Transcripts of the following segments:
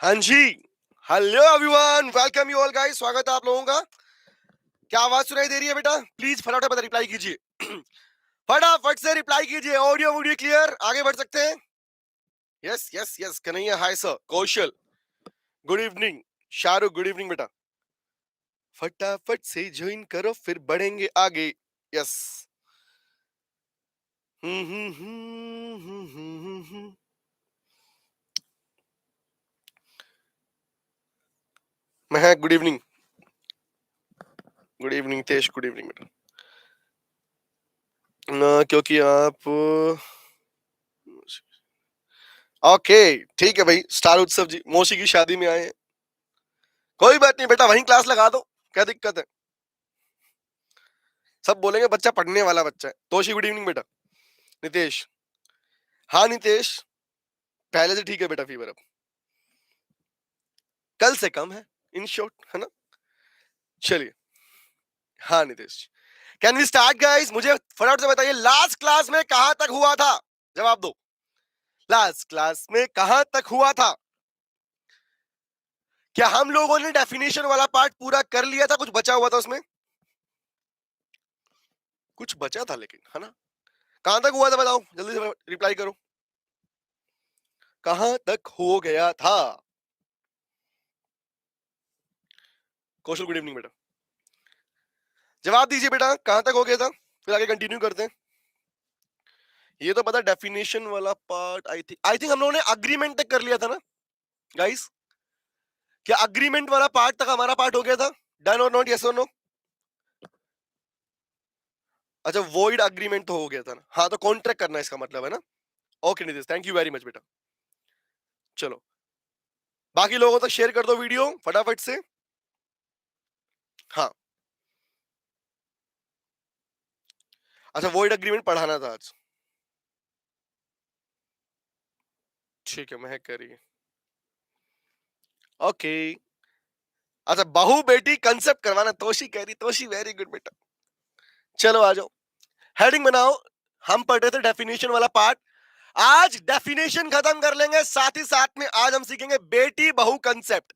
हाँ जी। Hello everyone, welcome you all guys. स्वागत है आप लोगों का। क्या आवाज सुनाई दे रही है बेटा? प्लीज फटाफट रिप्लाई कीजिए। फटाफट से रिप्लाई कीजिए। ऑडियो वीडियो क्लियर, आगे बढ़ सकते हैं। Yes yes yes. Kanhaiya hi sir. Kaushal good evening. Shahrukh good evening बेटा। फटाफट से ज्वाइन करो फिर बढ़ेंगे आगे। यस। महक गुड इवनिंग। गुड इवनिंग तेज गुड इवनिंग बेटा। क्योंकि आप ओके ठीक है भाई। स्टार उत्सव जी मौसी की शादी में आए हैं। कोई बात नहीं बेटा, वहीं क्लास लगा दो, क्या दिक्कत है। सब बोलेंगे बच्चा पढ़ने वाला बच्चा है। तोशी गुड इवनिंग बेटा। नितेश हाँ नितेश, पहले से ठीक है बेटा। फीवर अब कल से कम है, इन शॉर्ट, है ना। चलिए। हाँ Nitesh, can we start guys? मुझे फटाफट से बताइए, लास्ट क्लास में कहां तक हुआ था? जवाब दो। लास्ट क्लास में कहां तक हुआ था? क्या हम लोगों ने डेफिनेशन वाला पार्ट पूरा कर लिया था? कुछ बचा हुआ था उसमें? कुछ बचा था लेकिन, है ना। कहां तक हुआ था बताओ, जल्दी से रिप्लाई करो। कहां तक हो गया था? कौशल गुड इवनिंग बेटा। जवाब दीजिए बेटा, कहां तक हो गया था? फिर आगे कंटिन्यू करते हैं। ये तो पता, डेफिनेशन वाला पार्ट आई थिंक हम लोगों ने अग्रीमेंट तक कर लिया था ना गाइस। क्या अग्रीमेंट वाला पार्ट तक हमारा पार्ट हो गया था? डन और नॉट, यस और नो? अच्छा, वॉइड अग्रीमेंट तो हो गया था ना। हाँ, तो कॉन्ट्रैक्ट करना इसका मतलब है ना। Okay Nitish, thank you very much बेटा। चलो, बाकी लोगों तक शेयर कर दो वीडियो फटाफट से। हाँ। अच्छा, वॉइड अग्रीमेंट पढ़ाना था आज। ठीक है, महक कह रही है। ओके। अच्छा, बहू बेटी कंसेप्ट करवाना, तोशी कह रही। तोशी वेरी गुड बेटा। चलो आ जाओ, हेडिंग बनाओ। हम पढ़ रहे थे डेफिनेशन वाला पार्ट। आज डेफिनेशन खत्म कर लेंगे, साथ ही साथ में आज हम सीखेंगे बेटी बहू कंसेप्ट।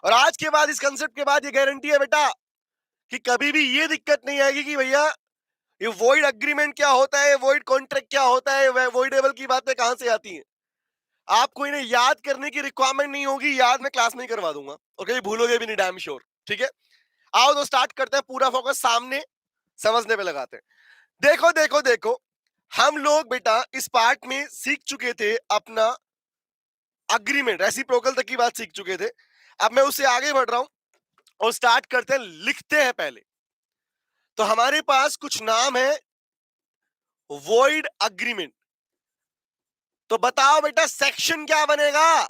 और आज के बाद, इस कंसेप्ट के बाद ये गारंटी है बेटा कि कभी भी ये दिक्कत नहीं आएगी कि भैया ये वॉइड अग्रीमेंट क्या होता है, वॉइड कॉन्ट्रैक्ट क्या होता है, वॉइडेबल की बातें कहां से आती हैं। आपको इन्हें याद करने की रिक्वायरमेंट नहीं होगी, याद मैं क्लास में ही करवा दूंगा और कभी भूलोगे भी नहीं, डैम श्योर। ठीक है, आओ तो स्टार्ट करते हैं। पूरा फोकस सामने समझने पे लगाते हैं। देखो देखो देखो, हम लोग बेटा इस पार्ट में सीख चुके थे अपना अग्रीमेंट, रेसिप्रोकल तक की बात सीख चुके थे। अब मैं उससे आगे बढ़ रहा हूं और स्टार्ट करते हैं, लिखते हैं पहले। तो हमारे पास कुछ नाम है वॉइड अग्रीमेंट। तो बताओ बेटा सेक्शन क्या बनेगा?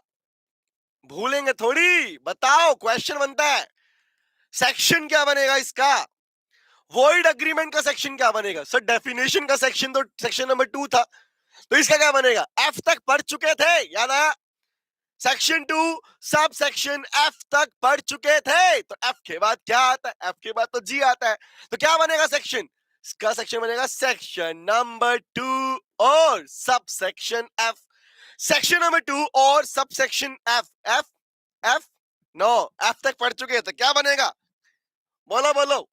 भूलेंगे थोड़ी, बताओ, क्वेश्चन बनता है। सेक्शन क्या बनेगा इसका? वॉइड अग्रीमेंट का सेक्शन क्या बनेगा? सर डेफिनेशन का सेक्शन तो सेक्शन नंबर 2 था, तो इसका क्या बनेगा? एफ तक पढ़ चुके थे, याद आया? सेक्शन 2 सब सेक्शन एफ तक पढ़ चुके थे। तो एफ के बाद क्या आता है? एफ के बाद तो जी आता है। तो क्या बनेगा सेक्शन? इसका सेक्शन बनेगा सेक्शन नंबर 2 और sub section F. Section number 2 और sub section F. F F no, F तक पढ़ चुके हैं तो क्या बनेगा? बोलो बोलो।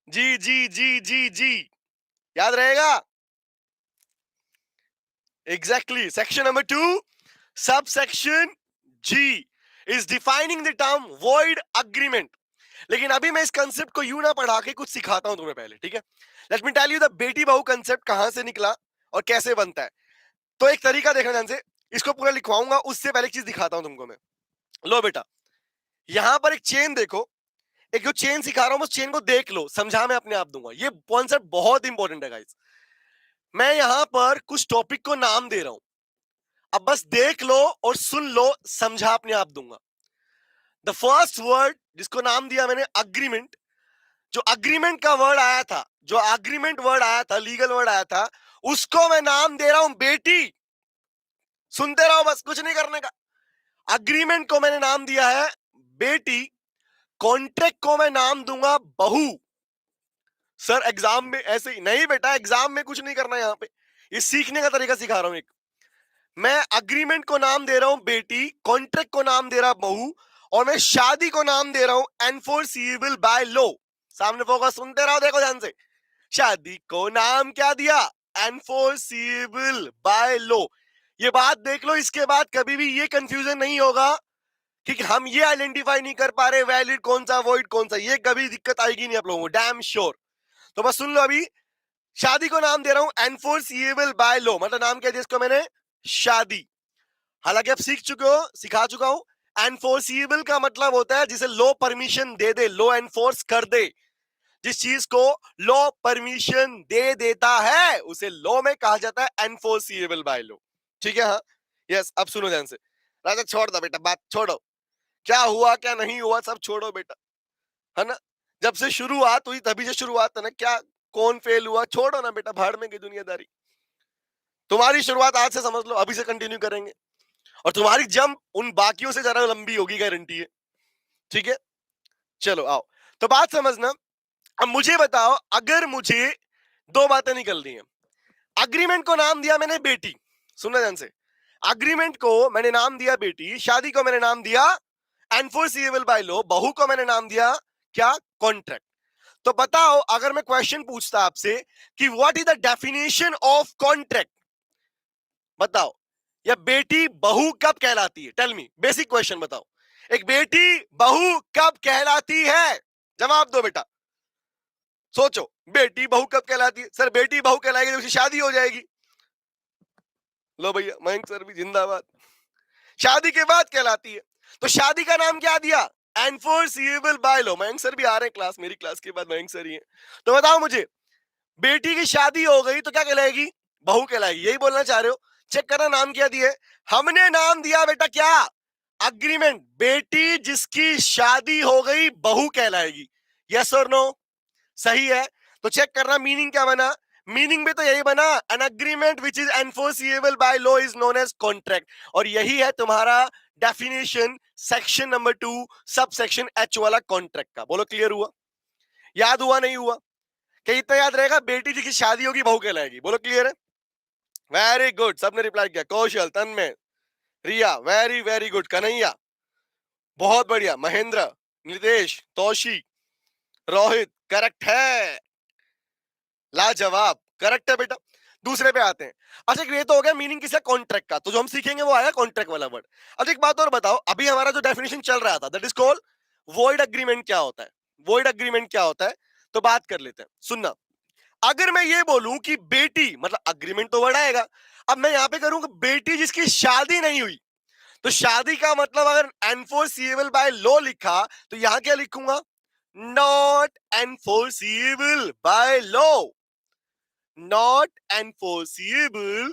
जी जी जी जी जी, याद रहेगा? Exactly, section number 2 sub section G is defining the term void agreement. लेकिन अभी मैं इस कंसेप्ट को यूं ना पढ़ा के कुछ सिखाता हूं तुम्हें पहले, ठीक है। Let me tell you the बेटी बहू कंसेप्ट कहां से निकला और कैसे बनता है। तो एक तरीका देखना ध्यान से, इसको पूरा लिखवाऊंगा उससे पहले एक चीज दिखाता हूं तुमको मैं। लो बेटा, यहां पर एक चेन देखो। एक जो चेन सिखा रहा हूं उस चेन को देख लो, समझा मैं अपने आप दूंगा। ये कॉन्सेप्ट बहुत इंपॉर्टेंट है गाइस। मैं यहां पर कुछ टॉपिक को नाम दे रहा हूं, अब बस देख लो और सुन लो, समझा अपने आप दूंगा। द फर्स्ट वर्ड जिसको नाम दिया मैंने अग्रीमेंट, जो अग्रीमेंट का वर्ड आया था, जो अग्रीमेंट वर्ड आया था, लीगल वर्ड आया था, उसको मैं नाम दे रहा हूं बेटी। सुनते रहो बस, कुछ नहीं करने का। अग्रीमेंट को मैंने नाम दिया है बेटी, कॉन्ट्रैक्ट को मैं नाम दूंगा बहू। सर एग्जाम में ऐसे ही नहीं बेटा, एग्जाम में कुछ नहीं करना है, यहां पे ये सीखने का तरीका सिखा रहा हूं एक। मैं अग्रीमेंट को नाम दे रहा हूं बेटी, कॉन्ट्रैक्ट को नाम दे रहा बहू, और मैं शादी को नाम दे रहा हूं एनफोर्सिबल बाय लॉ। सामने फोकस, सुनते रहो, देखो ध्यान से। शादी को नाम क्या दिया? Enforceable by law. ये बात देख लो, इसके बाद कभी भी ये कंफ्यूजन नहीं होगा कि हम ये आइडेंटिफाई नहीं कर पा रहे वैलिड कौन सा वॉइड कौन सा, ये कभी दिक्कत आएगी नहीं आप लोगों को, डैम श्योर। तो बस सुन लो, अभी शादी को नाम दे रहा हूं एनफोर्सिबल बाय लॉ, मतलब नाम क्या दिया इसको मैंने? शादी। हालांकि आप सीख चुके हो, सिखा चुका हूं। एनफोर्सिबल का मतलब होता है जिसे लॉ परमिशन दे दे, लॉ एनफोर्स कर दे। जिस चीज को लॉ परमिशन दे देता है उसे लॉ में कहा जाता है एनफोर्सिबल बाय लॉ। ठीक है? हाँ, यस। अब सुनो ध्यान से। राजा छोड़ दो बेटा, बात छोड़ो, क्या हुआ क्या नहीं हुआ सब छोड़ो बेटा, है ना? जब से शुरुआत हुई तभी से शुरुआत है ना, क्या कौन फेल हुआ छोड़ो ना बेटा, भाड़ में की दुनियादारी। तुम्हारी शुरुआत आज से समझ लो, अभी से कंटिन्यू करेंगे, और तुम्हारी जंप उन बाकियों से ज्यादा लंबी होगी, गारंटी है। ठीक है, चलो आओ। तो बात समझना। अब मुझे बताओ, अगर मुझे दो बातें निकलनी है। अग्रीमेंट को नाम दिया मैंने बेटी, सुनना ध्यान से। अग्रीमेंट को मैंने नाम दिया बेटी, शादी को मैंने नाम दिया एनफोर्सिबल बाय लॉ, बहू को मैंने नाम दिया क्या? कॉन्ट्रैक्ट। तो बताओ, अगर मैं क्वेश्चन पूछता आपसे कि what is the definition of contract, बताओ, या बेटी बहू कब कहलाती है? टेल मी, बेसिक क्वेश्चन बताओ, एक बेटी बहू कब कहलाती है? जवाब दो बेटा, सोचो, बेटी बहू कब कहलाती है? सर बेटी बहू कहलाएगी तो उसकी शादी हो जाएगी। लो भैया, मयंक सर भी जिंदाबाद। शादी के बाद कहलाती है। तो शादी का नाम क्या दिया? Enforceable by law. Mayank sir भी आ रहे हैं क्लास, मेरी क्लास के बाद मयंक सर ही हैं। तो बताओ मुझे, बेटी की शादी हो गई तो क्या कहलाएगी? बहू कहलाएगी, यही बोलना चाह रहे हो? चेक करना नाम क्या दिए। हमने नाम दिया बेटा क्या? अग्रीमेंट। बेटी जिसकी शादी हो गई बहू कहलाएगी। यस और नो? सही है। तो चेक करना मीनिंग क्या बना। मीनिंग में तो यही बना, an agreement which is enforceable by law is known as contract. और यही है तुम्हारा definition, section number 2 sub section H वाला कॉन्ट्रैक्ट का। बोलो क्लियर हुआ? याद हुआ नहीं हुआ? क्या इतना याद रहेगा? बेटी जी की शादी होगी बहू कहलाएगी। बोलो क्लियर है? वेरी गुड, सबने रिप्लाई किया। कौशल, तन्मय, रिया, वेरी वेरी गुड। कन्हैया, बहुत बढ़िया। महेंद्र, नितेश, तौशी, रोहित, करेक्ट है। लाजवाब, करेक्ट है बेटा। दूसरे पे आते हैं। अच्छा, ये तो हो गया मीनिंग किसका? कॉन्ट्रैक्ट का। तो जो हम सीखेंगे वो आया कॉन्ट्रैक्ट वाला वर्ड। अब एक बात और बताओ, अभी हमारा जो डेफिनेशन चल रहा था that is called void agreement. क्या होता है वॉइड अग्रीमेंट? क्या होता है? तो बात कर लेते हैं, सुनना। अगर मैं ये बोलूं कि बेटी, मतलब अग्रीमेंट तो वर्ड आएगा, अब मैं यहां पे करूंगा बेटी जिसकी शादी नहीं हुई, तो शादी का मतलब अगर एनफोर्सिबल बाय लॉ लिखा तो यहां क्या लिखूंगा? Not enforceable by law, not enforceable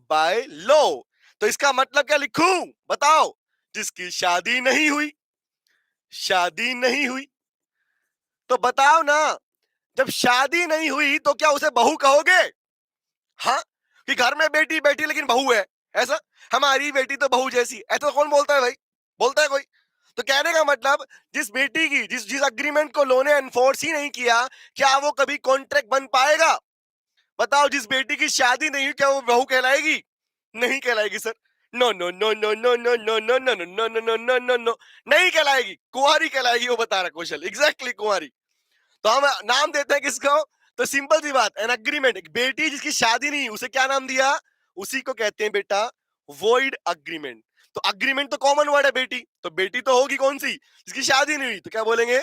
by law. तो इसका मतलब क्या लिखूं? बताओ, जिसकी शादी नहीं हुई, शादी नहीं हुई। तो बताओ ना, जब शादी नहीं हुई तो क्या उसे बहू कहोगे? हाँ, कि घर में बेटी बेटी लेकिन बहू है, ऐसा? हमारी बेटी तो बहू जैसी, ऐसा तो कौन बोलता है भाई? बोलता है कोई? तो कहने का मतलब, जिस बेटी की, जिस जिस अग्रीमेंट को लो ने एनफोर्स ही नहीं किया, क्या वो कभी कॉन्ट्रैक्ट बन पाएगा? बताओ, जिस बेटी की शादी नहीं हुई क्या वो बहू कहलाएगी? नहीं कहलाएगी sir. No no no no no no no no no no no no no no no no, नहीं कहलाएगी, कुंवारी कहलाएगी। वो बता रहा कौशल, एग्जैक्टली कुंवारी। तो हम नाम देते हैं किसको? तो सिंपल सी बात, एन अग्रीमेंट, एक बेटी जिसकी शादी नहीं, उसे क्या नाम दिया? उसी को कहते हैं बेटा वॉइड अग्रीमेंट। तो अग्रीमेंट तो कॉमन वर्ड है बेटी, तो बेटी तो होगी कौन सी? जिसकी शादी नहीं हुई, तो क्या बोलेंगे?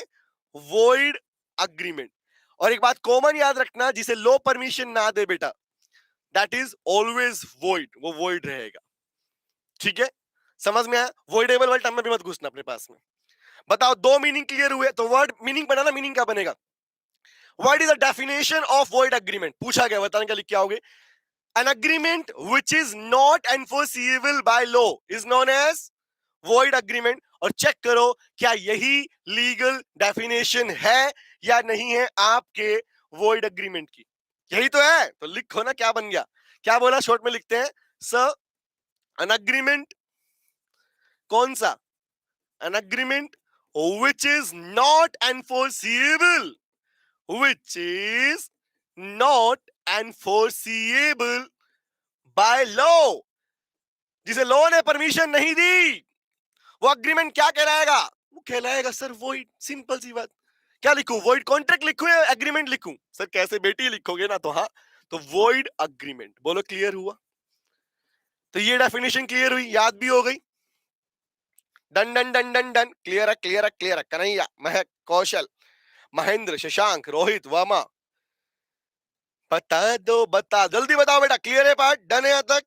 Void agreement. और एक बात कॉमन याद रखना, जिसे लो परमिशन ना दे बेटा, दैट इज ऑलवेज वॉइड, वो वॉइड रहेगा। ठीक है, समझ में आया? वॉइडेबल वाले टर्म में भी मत घुसना अपने पास में। बताओ, दो मीनिंग क्लियर हुए? तो वर्ड मीनिंग बनाना, मीनिंग क्या बनेगा? What is the definition of void agreement? पूछा गया, बताने क्या लिख के आओगे? An agreement which is not enforceable by law is known as void agreement. और चेक करो क्या यही लीगल डेफिनेशन है या नहीं है आपके void agreement की? यही तो है। तो लिखो ना, क्या बन गया? क्या बोला? शॉर्ट में लिखते हैं सर, an agreement, कौन सा? An agreement which is not enforceable, which is not enforceable by law जिसे लॉ ने परमिशन नहीं दी, वो अग्रीमेंट क्या कहलाएगा? वो कहलाएगा सर वॉइड। सिंपल सी बात। क्या लिखूं? वॉइड कॉन्ट्रैक्ट लिखूं या एग्रीमेंट लिखूं? सर कैसे बेटी लिखोगे ना, तो हाँ, तो वॉइड अग्रीमेंट। बोलो क्लियर हुआ? तो ये डेफिनेशन क्लियर हुई, याद भी हो गई। Done done done done done. Clear है, क्लियर है, क्लियर है। कन्हैया, महक, कौशल, महेंद्र, शशांक, रोहित, वर्मा, बता दो, बता, जल्दी बताओ बेटा। क्लियर है पार्ट? डन है यहां तक?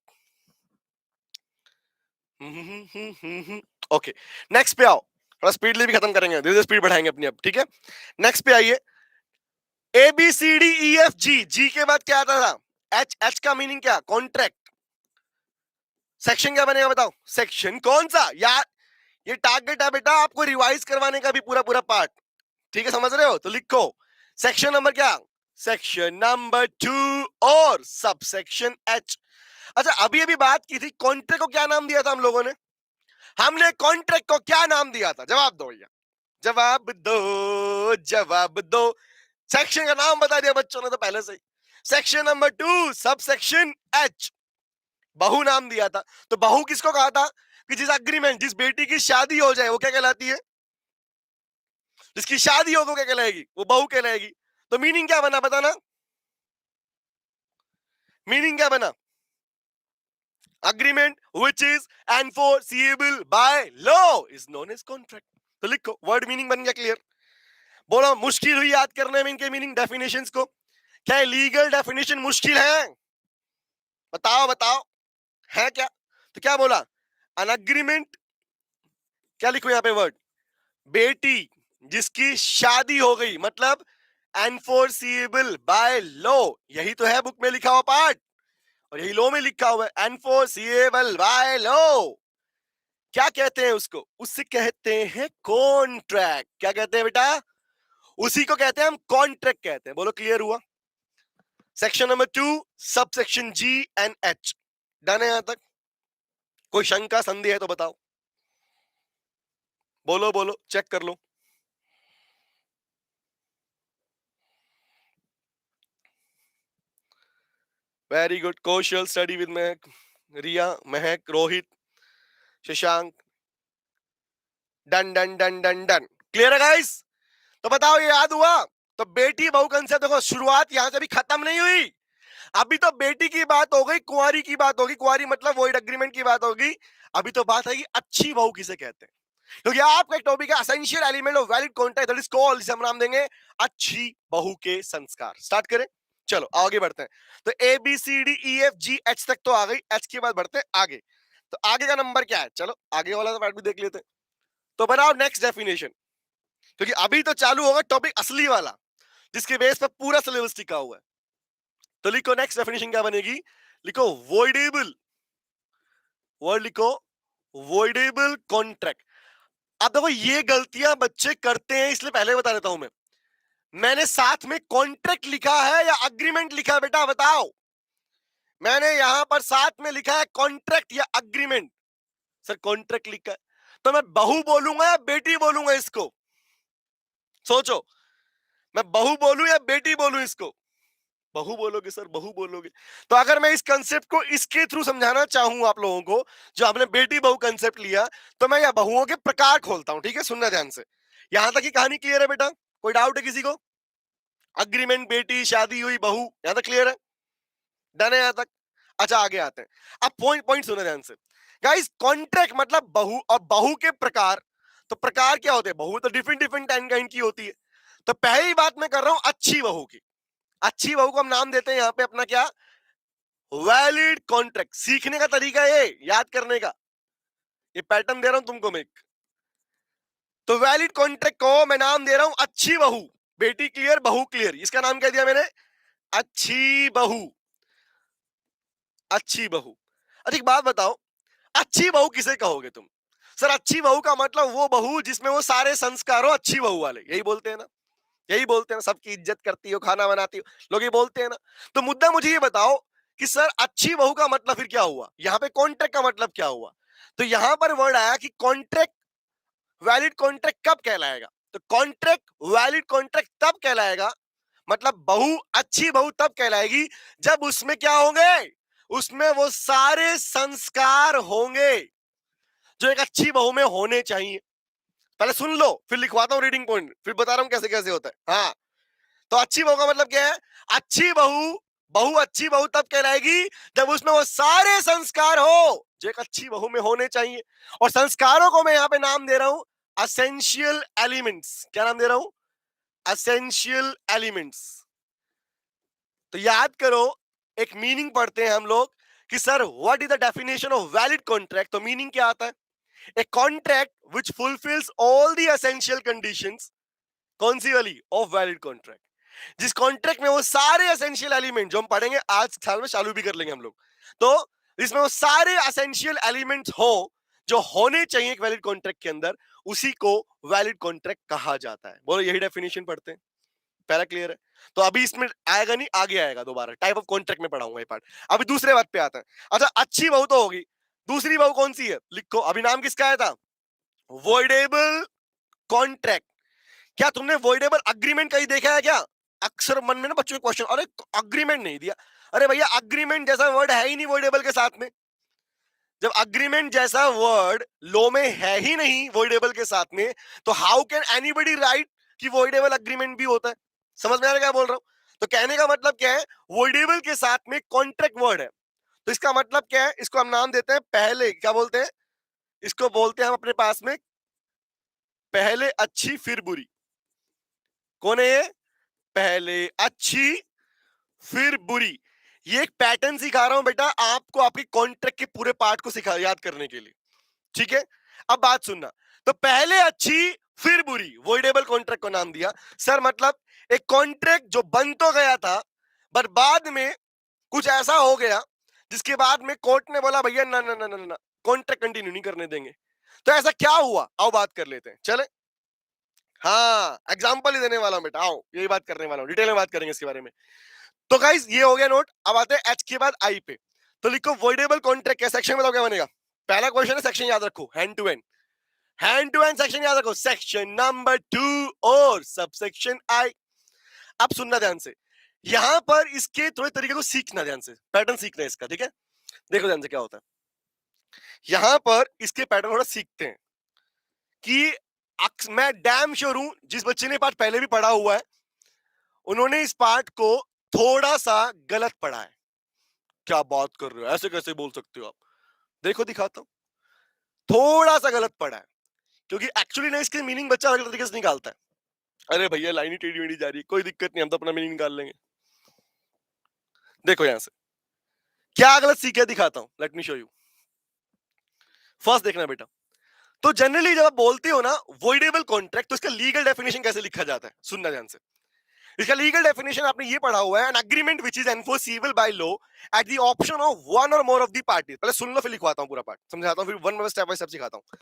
ओके, नेक्स्ट पे आओ। थोड़ा स्पीडली भी खत्म करेंगे, धीरे धीरे स्पीड बढ़ाएंगे अपनी अब, ठीक है? नेक्स्ट पे आइए। A B C D E F G, G के बाद क्या आता था? एच, एच का मीनिंग क्या? कॉन्ट्रैक्ट। सेक्शन क्या बनेगा बताओ? सेक्शन कौन सा यार? ये टारगेट है बेटा आपको रिवाइज करवाने का भी पूरा पूरा पार्ट, ठीक है? समझ रहे हो? तो लिखो सेक्शन नंबर क्या? सेक्शन नंबर 2 और सब सेक्शन एच। अच्छा, अभी अभी बात की थी, कॉन्ट्रैक्ट को क्या नाम दिया था हम लोगों ने? हमने कॉन्ट्रैक्ट को क्या नाम दिया था? जवाब दो भैया, जवाब दो, जवाब दो। सेक्शन का नाम बता दिया बच्चों ने तो पहले से ही। Section number 2 sub section H, बहू नाम दिया था। तो बहू किसको कहा था? कि जिस अग्रीमेंट, जिस बेटी की शादी हो जाए वो क्या कहलाती है? जिसकी शादी हो तो क्या कहलाएगी? वो बहू कहलाएगी। तो मीनिंग क्या बना बताना? मीनिंग क्या बना? Agreement which is enforceable by law is known as contract. तो लिखो, वर्ड मीनिंग बन गया क्लियर। बोलो, मुश्किल हुई याद करने में इनके मीनिंग डेफिनेशंस को? क्या लीगल डेफिनेशन मुश्किल है? बताओ बताओ, है क्या? तो क्या बोला? अन अग्रीमेंट, क्या लिखो यहाँ पे वर्ड? बेटी जिसकी शादी हो गई, मतलब एनफोर्सिएबल बाय लॉ। यही तो है बुक में लिखा हुआ पार्ट, और यही लॉ में लिखा हुआ है, एनफोर्सिएबल बाय लॉ। क्या कहते हैं उसको? उससे कहते हैं कॉन्ट्रैक्ट। क्या कहते हैं बेटा? उसी को कहते हैं हम कॉन्ट्रैक्ट कहते हैं। बोलो क्लियर हुआ? Section number 2 sub section G and H, done है यहां तक? कोई शंका संदेह है तो बताओ, बोलो बोलो, चेक कर लो। Very good Kaushal, study with Mahak, Riya, Mahak, Rohit, Shashank, done done done done done. Clear है गाइस? तो बताओ ये याद हुआ? तो बेटी बहू कंसेप्ट देखो, शुरुआत यहां से भी खत्म नहीं हुई। अभी तो बेटी की बात हो गई, कुंवारी की बात होगी, कुंवारी मतलब वॉइड अग्रीमेंट की बात होगी। अभी तो बात आएगी अच्छी बहू किसे कहते हैं, क्योंकि आपका एक टॉपिक है essential element of valid contract, that is called, जिसे हम नाम देंगे अच्छी बहू के संस्कार। स्टार्ट करें, चलो आगे बढ़ते हैं। तो A B C D E F G H तक तो आ गई, एच के बाद बढ़ते हैं आगे। तो आगे का नंबर क्या है? चलो आगे वाला तो पार्ट भी देख लेते हैं। तो बनाओ नेक्स्ट डेफिनेशन, क्योंकि अभी तो चालू होगा टॉपिक असली वाला, जिसके बेस पर पूरा सिलेबस टिका हुआ है। तो लिखो नेक्स्ट डेफिनेशन क्या बनेगी? लिखो वॉइडेबल, वर्ड लिखो वॉइडेबल कॉन्ट्रैक्ट। अब देखो ये गलतियां बच्चे करते हैं, इसलिए पहले बता देता हूं मैं। मैंने साथ में कॉन्ट्रैक्ट लिखा है या अग्रीमेंट लिखा है बेटा बताओ? मैंने यहां पर साथ में लिखा है कॉन्ट्रैक्ट या अग्रीमेंट। सर कॉन्ट्रैक्ट लिखा है, तो मैं बहू बोलूंगा या बेटी बोलूंगा इसको? सोचो, मैं बहू बोलूं या बेटी बोलूं इसको? बहू बोलोगे सर, बहू बोलोगे। तो अगर मैं इस कंसेप्ट को इसके थ्रू समझाना चाहूं आप लोगों को, जो आपने बेटी बहू कंसेप्ट लिया, तो मैं या बहुओं के प्रकार खोलता हूं, ठीक है? सुनना ध्यान से। यहां तक की कहानी क्लियर है बेटा? कोई डाउट है किसी को? अग्रीमेंट, बेटी, शादी हुई, बहू, यहां तक क्लियर है? डन है यहां तक? अच्छा आगे आते हैं। अब पॉइंट पॉइंट सुनो ध्यान से गाइस। कॉन्ट्रैक्ट मतलब बहू, और बहू के प्रकार। तो प्रकार क्या होते हैं? बहू तो डिफरेंट डिफरेंट काइंड की होती है। तो पहली बात मैं कर रहा हूं अच्छी बहू की। अच्छी बहू को हम नाम देते हैं यहां पे अपना क्या? Valid contract. सीखने का तरीका ये, याद करने का, ये पैटर्न दे रहा हूं तुमको मैं। तो वैलिड कॉन्ट्रैक्ट को मैं नाम दे रहा हूं अच्छी बहू। बेटी क्लियर, बहू क्लियर, इसका नाम क्या दिया मैंने? अच्छी बहू। अच्छी बहू। अच्छा एक बात बताओ, अच्छी बहू किसे कहोगे तुम? सर अच्छी बहू का मतलब वो बहू जिसमें वो सारे संस्कार हो, अच्छी बहू वाले, यही बोलते हैं ना? यही बोलते हैं ना, सबकी इज्जत करती हो, खाना बनाती हो, लोग ये बोलते हैं ना? तो मुद्दा मुझे ये बताओ कि सर अच्छी बहू का मतलब फिर क्या हुआ? यहाँ पे कॉन्ट्रैक्ट का मतलब क्या हुआ? तो यहां पर वर्ड आया कि कॉन्ट्रैक्ट वैलिड कॉन्ट्रैक्ट कब कहलाएगा? तो कॉन्ट्रैक्ट वैलिड कॉन्ट्रैक्ट तब कहलाएगा, मतलब बहू अच्छी बहू तब कहलाएगी जब उसमें क्या होंगे? उसमें वो सारे संस्कार होंगे जो एक अच्छी बहू में होने चाहिए। पहले सुन लो, फिर लिखवाता हूं रीडिंग पॉइंट, फिर बता रहा हूं कैसे कैसे होता है। हाँ, तो अच्छी बहू का मतलब क्या है? अच्छी बहू, बहू अच्छी बहू तब कहलाएगी जब उसमें वो सारे संस्कार हो जो एक अच्छी बहू में होने चाहिए। और संस्कारों को मैं यहां पे नाम दे रहा हूं असेंशियल एलिमेंट्स। क्या नाम दे रहा हूं? Essential elements. तो याद करो, एक मीनिंग पढ़ते हैं हम लोग कि sir what is the definition of valid contract. तो मीनिंग क्या आता है? A contract which fulfils all the essential conditions. कौन सी वाली? Of valid contract. जिस कॉन्ट्रैक्ट में वो सारे एसेंशियल एलिमेंट जो हम पढ़ेंगे आज साल में चालू भी कर लेंगे हम लोग, तो इसमें वो सारे एसेंशियल एलिमेंट्स हो जो होने चाहिए एक वैलिड कॉन्ट्रैक्ट के अंदर, उसी को वैलिड कॉन्ट्रैक्ट कहा जाता है। बोलो, यही डेफिनेशन पढ़ते हैं। पहला क्लियर है? तो अभी इसमें आएगा नहीं, आगे आएगा दोबारा, टाइप ऑफ कॉन्ट्रैक्ट में पढ़ाऊंगा ये पार्ट। अभी दूसरे बात पे आता है। अच्छा, अच्छी बहू तो होगी, दूसरी बहू कौन सी है? लिखो, अभी नाम किसका आया था? Voidable contract. क्या तुमने वॉइडेबल अग्रीमेंट कहीं देखा है क्या? अक्सर मन में ना बच्चों के क्वेश्चन, अरे अग्रीमेंट नहीं दिया। अरे भैया, अग्रीमेंट जैसा वर्ड है ही नहीं वॉइडेबल के साथ में। जब अग्रीमेंट जैसा वर्ड लॉ में है ही नहीं वॉइडेबल के साथ में, तो हाउ कैन एनीबॉडी राइट कि वॉइडेबल अग्रीमेंट भी होता है? समझ में आ रहा है क्या बोल रहा हूं? तो कहने का मतलब क्या है? वॉइडेबल के साथ में कॉन्ट्रैक्ट वर्ड है, तो इसका मतलब क्या है? इसको हम नाम देते हैं पहले, क्या बोलते हैं इसको? बोलते हैं हम अपने पास में पहले अच्छी फिर बुरी। कौन है ये? पहले अच्छी फिर बुरी। ये एक पैटर्न सिखा रहा हूं बेटा आपको, आपकी कॉन्ट्रैक्ट के पूरे पार्ट को सिखा याद करने के लिए। ठीक है, अब बात सुनना। तो पहले अच्छी फिर बुरी, वॉइडेबल कॉन्ट्रैक्ट को नाम दिया। सर मतलब एक कॉन्ट्रैक्ट जो बन तो गया था, पर बाद में कुछ ऐसा हो गया जिसके बाद में कोर्ट ने बोला भैया ना ना ना ना ना, कॉन्ट्रैक्ट कंटिन्यू नहीं करने देंगे। तो ऐसा क्या हुआ? आओ बात कर लेते हैं, चले। हाँ, एग्जाम्पल ही देने वाला हूं बेटा, आओ यही बात करने वाला हूं, डिटेल में बात करेंगे इसके बारे में। तो गाइस ये हो गया नोट। अब आते हैं एच के बाद आई पे। तो लिखो वॉइडेबल कॉन्ट्रैक्ट क्या सेक्शन, बताओ क्या बनेगा? पहला क्वेश्चन है, सेक्शन याद रखो, hand to hand. Hand to hand section याद रखो, सेक्शन नंबर 2 और सबसेक्शन आई। अब सुनना ध्यान से, यहां पर इसके थोड़े तरीके को सीखना ध्यान से, पैटर्न सीखना है इसका। ठीक है, देखो ध्यान से क्या होता है। यहां पर इसके पैटर्न थोड़ा सीखते हैं कि मैं डैम श्योर हूं जिस बच्चे ने पार्ट पहले भी पढ़ा हुआ है, उन्होंने इस पार्ट को थोड़ा सा गलत पढ़ा है। क्या बात कर रहे हो, ऐसे कैसे बोल सकते हो आप? देखो दिखाता हूं, थोड़ा सा गलत पढ़ा है, क्योंकि एक्चुअली ना इसके मीनिंग बच्चा अलग तरीके से निकालता है। अरे भैया लाइन ही टेढ़ी मेढ़ी जा रही है, कोई दिक्कत नहीं, हम तो अपना मीनिंग निकाल लेंगे। देखो यहां से क्या गलत सीखे दिखाता हूं, let me show you. First देखना बेटा, तो जनरली जब आप बोलते हो ना वॉइडेबल कॉन्ट्रैक्ट, तो इसका लीगल डेफिनेशन कैसे लिखा जाता है, सुनना ध्यान से। इसका लीगल डेफिनेशन आपने ये पढ़ा हुआ है, an agreement which is enforceable by law at the option of one or more of the parties. पहले सुन लो, फिर लिखवाता हूं पूरा पार्ट, समझाता हूं, फिर वन बाय स्टेप सिखाता हूं।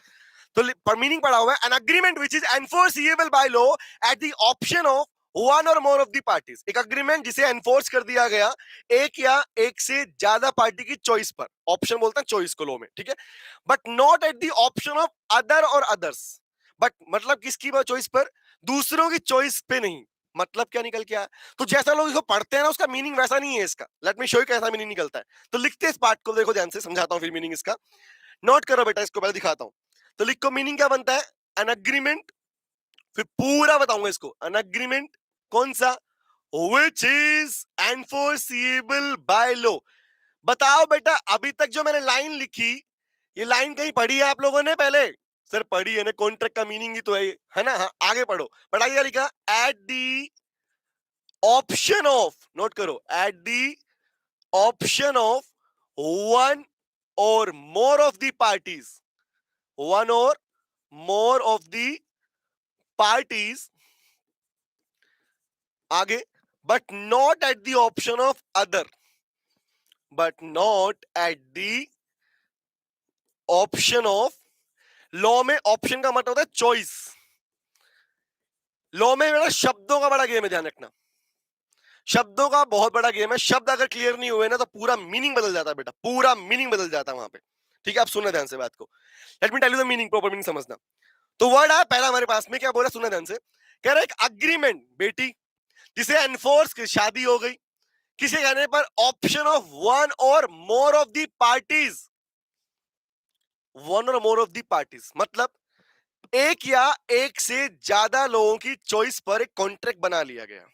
तो मीनिंग पढ़ा हुआ है, an agreement which is enforceable by law at the option of one or more of the parties. एक अग्रीमेंट जिसे एनफोर्स कर दिया गया एक या एक से ज्यादा पार्टी की चॉइस पर। ऑप्शन बोलता है चॉइस को लॉ में, ठीक है, but not at the option of other और अदर्स। बट मतलब किसकी चॉइस पर? दूसरों की चॉइस पे नहीं। मतलब क्या निकल के आया? तो जैसा लोग इसको पढ़ते हैं ना, उसका मीनिंग वैसा नहीं है इसका। लेट मी शो यू कैसा मीनिंग निकलता है। तो लिखते हैं इस पार्ट को, देखो ध्यान से समझाता हूं, फिर मीनिंग इसका नोट करो बेटा, इसको पहले दिखाता हूं। तो लिखो मीनिंग क्या बनता है, एन अग्रीमेंट, फिर पूरा बताऊंगा इसको। एन अग्रीमेंट कौन सा? विच इज एनफोर्सिबल बाय लॉ। बताओ बेटा, अभी तक जो मैंने लाइन लिखी, ये लाइन कहीं पढ़ी है आप लोगों ने पहले? सर पढ़ी है ना, कॉन्ट्रैक्ट का मीनिंग ही तो है ना। हाँ, आगे पढ़ो, पढ़ाइएगा। लिखा at the option of, note करो, at the option of one or more of the parties, one or more of the parties, आगे, but not at the option of other, but not at the option of. Law में option का मतलब होता है choice. Law में मेरा शब्दों का बड़ा गेम है, ध्यान रखना, शब्दों का बहुत बड़ा गेम है। शब्द अगर क्लियर नहीं हुए ना, तो पूरा मीनिंग बदल जाता है बेटा, पूरा मीनिंग बदल जाता है वहां पे। ठीक है, आप सुनना ध्यान से बात को, let me tell you the meaning, proper meaning समझना। तो वर्ड है पहला हमारे पास में, क्या बोला, सुनना ध्यान से। कह रहा है एक अग्रीमेंट बेटी जिसे एनफोर्स, शादी हो गई, किसी कहने पर option of one or more of the parties, one or more of the parties मतलब एक या एक से ज्यादा लोगों की चॉइस पर एक कॉन्ट्रैक्ट बना लिया गया,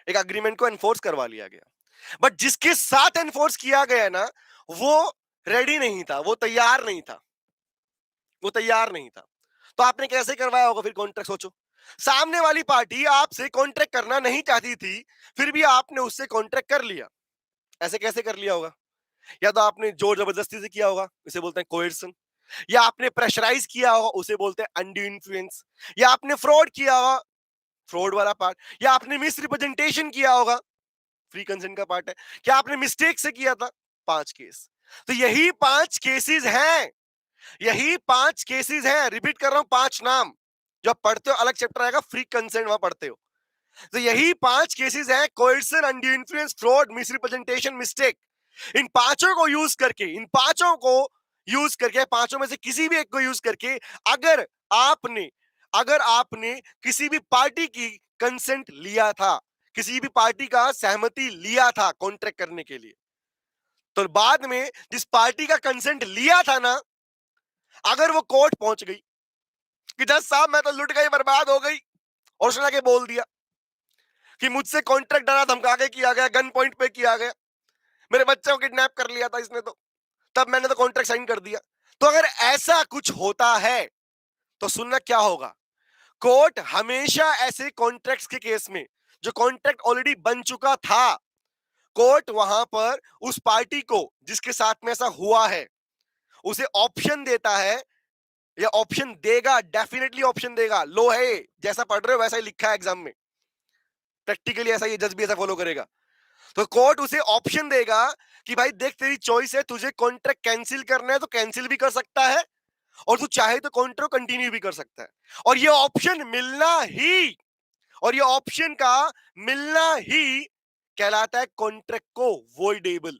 एक अग्रीमेंट को एनफोर्स करवा लिया गया। बट जिसके साथ एनफोर्स किया गया ना, वो रेडी नहीं था, वो तैयार नहीं था, वो तैयार नहीं था। तो आपने कैसे करवाया होगा फिर कॉन्ट्रैक्ट? सोचो, सामने वाली पार्टी आपसे कॉन्ट्रैक्ट करना नहीं चाहती थी, फिर भी आपने उससे कॉन्ट्रैक्ट कर लिया। ऐसे कैसे कर लिया होगा? या तो आपने जोर जबरदस्ती से किया होगा, इसे बोलते हैं कोएर्सन, या आपने प्रेशराइज किया होगा, उसे बोलते हैं अनड्यू इन्फ्लुएंस, या आपने फ्रॉड किया होगा, फ्रॉड वाला पार्ट, या आपने मिस रिप्रेजेंटेशन किया होगा, फ्री कंसेंट का पार्ट है, क्या आपने मिस्टेक से किया था। 5 केस। तो यही 5 केसेस हैं, यही 5 केसेस हैं। रिपीट कर रहा हूं, 5 नाम जो आप पढ़ते हो, अलग चैप्टर आएगा फ्री कंसेंट, वहां पढ़ते हो। तो यही 5 केसेस हैं, coercion, undue influence, fraud, misrepresentation, mistake. इन पांचों को यूज करके, इन पांचों को यूज करके, पांचों में से किसी भी एक को यूज करके, अगर आपने अगर आपने किसी भी पार्टी की कंसेंट लिया था, किसी भी पार्टी का सहमति लिया था कॉन्ट्रैक्ट करने के लिए, तो बाद में जिस पार्टी का कंसेंट लिया था ना, अगर वो कोर्ट पहुंच गई कि जज साहब मैं तो लुट गई, बर्बाद हो गई, और उसने आके बोल दिया कि मुझसे कॉन्ट्रैक्ट डरा धमका के किया गया, गन पॉइंट पे किया गया, मेरे बच्चे को किडनैप कर लिया था इसने, तो तब मैंने तो कॉन्ट्रैक्ट साइन कर दिया। तो अगर ऐसा कुछ होता है तो सुनना क्या होगा, कोर्ट हमेशा ऐसे कॉन्ट्रैक्ट्स के केस में, जो कॉन्ट्रैक्ट ऑलरेडी बन चुका था, कोर्ट वहां पर उस पार्टी को जिसके साथ में ऐसा हुआ है, उसे ऑप्शन देता है, या ऑप्शन देगा, डेफिनेटली ऑप्शन देगा। लो है, जैसा पढ़ रहे हो वैसा ही लिखा है एग्जाम में, प्रैक्टिकली ऐसा, ये जज भी ऐसा फॉलो करेगा। तो कोर्ट उसे ऑप्शन देगा कि भाई देख, तेरी चॉइस है, तुझे कॉन्ट्रैक्ट कैंसिल करना है तो कैंसिल भी कर सकता है, और तू चाहे तो कॉन्ट्रैक्ट कंटिन्यू भी कर सकता है। और ये ऑप्शन मिलना ही, और ये ऑप्शन का मिलना ही कहलाता है कॉन्ट्रैक्ट को वॉइडेबल।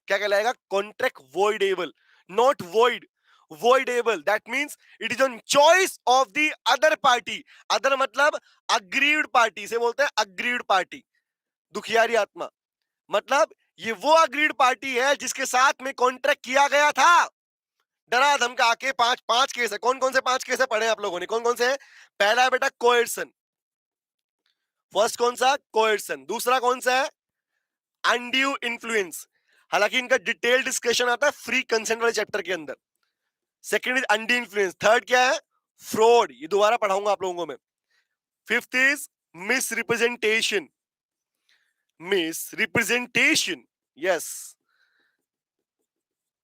क्या कहलाएगा? Contract voidable, not void, voidable. That means it is on choice of the other party. Other मतलब अग्रीड पार्टी से बोलते हैं, अग्रीड पार्टी, दुखियारी आत्मा। मतलब ये वो अग्रीड पार्टी है जिसके साथ में कॉन्ट्रैक्ट किया गया था, डरा धमका के। 5 केस है। कौन कौन से 5 केस है पढ़े आप लोगों ने? कौन कौन से है? पहला है बेटा कोएर्सन, फर्स्ट कौन सा? कोएर्सन। दूसरा कौन सा है? अनड्यू इन्फ्लुएंस, हालांकि इनका डिटेल डिस्कशन आता है फ्री कंसेंट वाले चैप्टर के अंदर। Second is undue influence. Third क्या है? फ्रॉड, ये दोबारा पढ़ाऊंगा आप लोगों को मैं। Fifth is miss representation, miss representation, yes.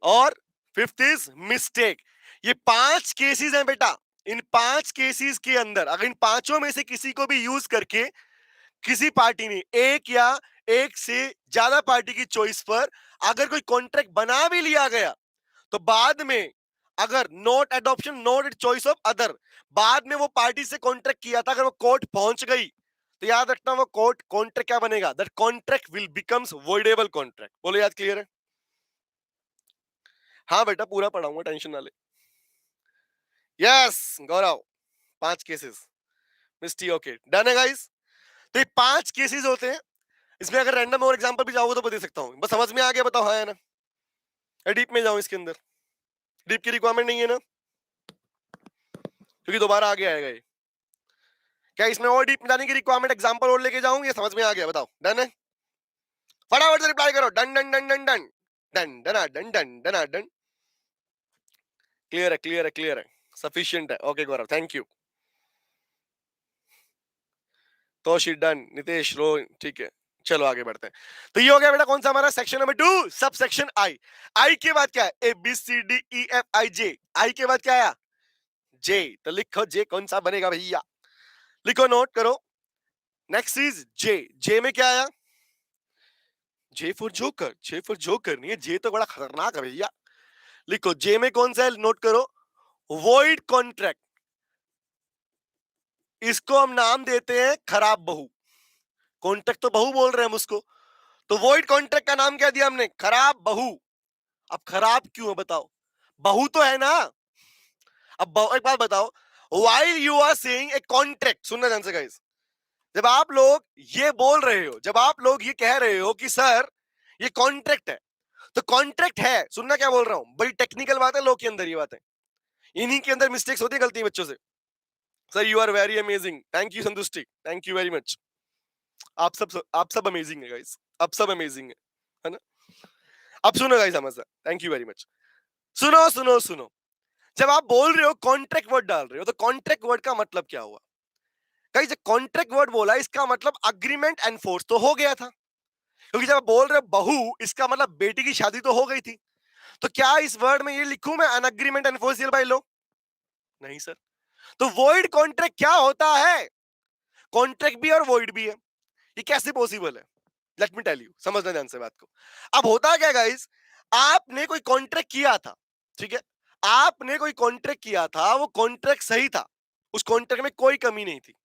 और फिफ्थ इज मिस्टेक। ये 5 केसेस हैं बेटा। इन 5 केसेस के अंदर अगर इन पांचों में से किसी को भी यूज करके किसी पार्टी ने, एक या एक से ज्यादा पार्टी की चॉइस पर अगर कोई कॉन्ट्रैक्ट बना भी लिया गया, तो बाद में अगर not adoption, not choice of other, बाद में वो पार्टी से कॉन्ट्रैक्ट किया था, अगर वो कोर्ट पहुंच गई, तो याद रखना वो कोर्ट कॉन्ट्रैक्ट क्या बनेगा? That contract will becomes voidable contract. बोलो याद, क्लियर है? हाँ बेटा, पूरा पढ़ाऊंगा, टेंशन ना ले। यस गौरव, 5 केसेस मिस्टी, ओके डन है गाइस। तो ये 5 केसेस होते हैं। इसमें अगर रैंडम और एग्जांपल भी चाहोगे तो बता सकता हूं। बस समझ में आ गया? बताओ हाँ या ना। डीप में जाऊं इसके अंदर? डीप की रिक्वायरमेंट नहीं है ना, क्योंकि दोबारा आगे आएगा ये। क्या इसमें और डीप में जाने की रिक्वायरमेंट, एग्जांपल और लेके जाऊं? ये समझ में आ गया? बताओ डन है? फटाफट से रिप्लाई करो, done done done done done done done done done done done. Clear है, क्लियर है, क्लियर है, सफिशिएंट है। Okay Gaurav, thank you. Toshi done, Nitesh रो, ठीक है। चलो आगे बढ़ते हैं। तो ये हो गया बेटा कौन सा हमारा section number 2, sub section I. आई के बाद क्या है? A B C D E F I J. I के बाद क्या आया? जे। तो लिखो जे कौन सा बनेगा भैया, लिखो, नोट करो। नेक्स्ट इज जे। जे में क्या आया? J for joker. J for joker नहीं है, जे तो बड़ा खतरनाक है भैया। लिखो जे में कौन सा है, नोट करो, वॉइड कॉन्ट्रैक्ट। इसको हम नाम देते हैं खराब बहू। कॉन्ट्रैक्ट तो बहू बोल रहे हैं हम उसको, तो वॉइड कॉन्ट्रैक्ट का नाम क्या दिया हमने? खराब बहू। अब खराब क्यों है बताओ? बहू तो है ना। अब एक बात बताओ, while you are saying a contract, सुनना ध्यान से गाइस, जब आप लोग ये बोल रहे हो, जब आप लोग ये कह रहे हो कि सर ये कॉन्ट्रैक्ट है, तो कॉन्ट्रैक्ट है, सुनना क्या बोल रहा हूं, बड़ी टेक्निकल बात है, लोग के अंदर ये बात है, इन्हीं के अंदर मिस्टेक्स होती है, गलती बच्चों से। Sir you are very amazing, thank you Santushti, thank you very much. आप सब अमेजिंग है गाइस, आप सब अमेजिंग है ना। अब सुनो गाइस, समझ, थैंक यू वेरी मच। सुनो सुनो सुनो, जब आप बोल रहे हो कॉन्ट्रैक्ट वर्ड डाल रहे हो, तो कॉन्ट्रैक्ट वर्ड का मतलब क्या हुआ गाइस? जब कॉन्ट्रैक्ट वर्ड बोला, इसका मतलब अग्रीमेंट एनफोर्स तो हो गया था, क्योंकि जब आप बोल रहे हो बहू, इसका मतलब बेटी की शादी तो हो गई थी। तो क्या इस वर्ड में ये लिखूं मैं, an agreement enforceable by law? नहीं सर। तो वॉइड कॉन्ट्रैक्ट क्या होता है? कॉन्ट्रैक्ट भी और वॉइड भी है, ये कैसे पॉसिबल है? लेट मी टेल यू, समझना ध्यान से बात को। अब होता क्या गाइस, आपने कोई कॉन्ट्रैक्ट किया था, ठीक है, आपने कोई कॉन्ट्रैक्ट किया था, वो कॉन्ट्रैक्ट सही था, उस कॉन्ट्रैक्ट में कोई कमी नहीं थी,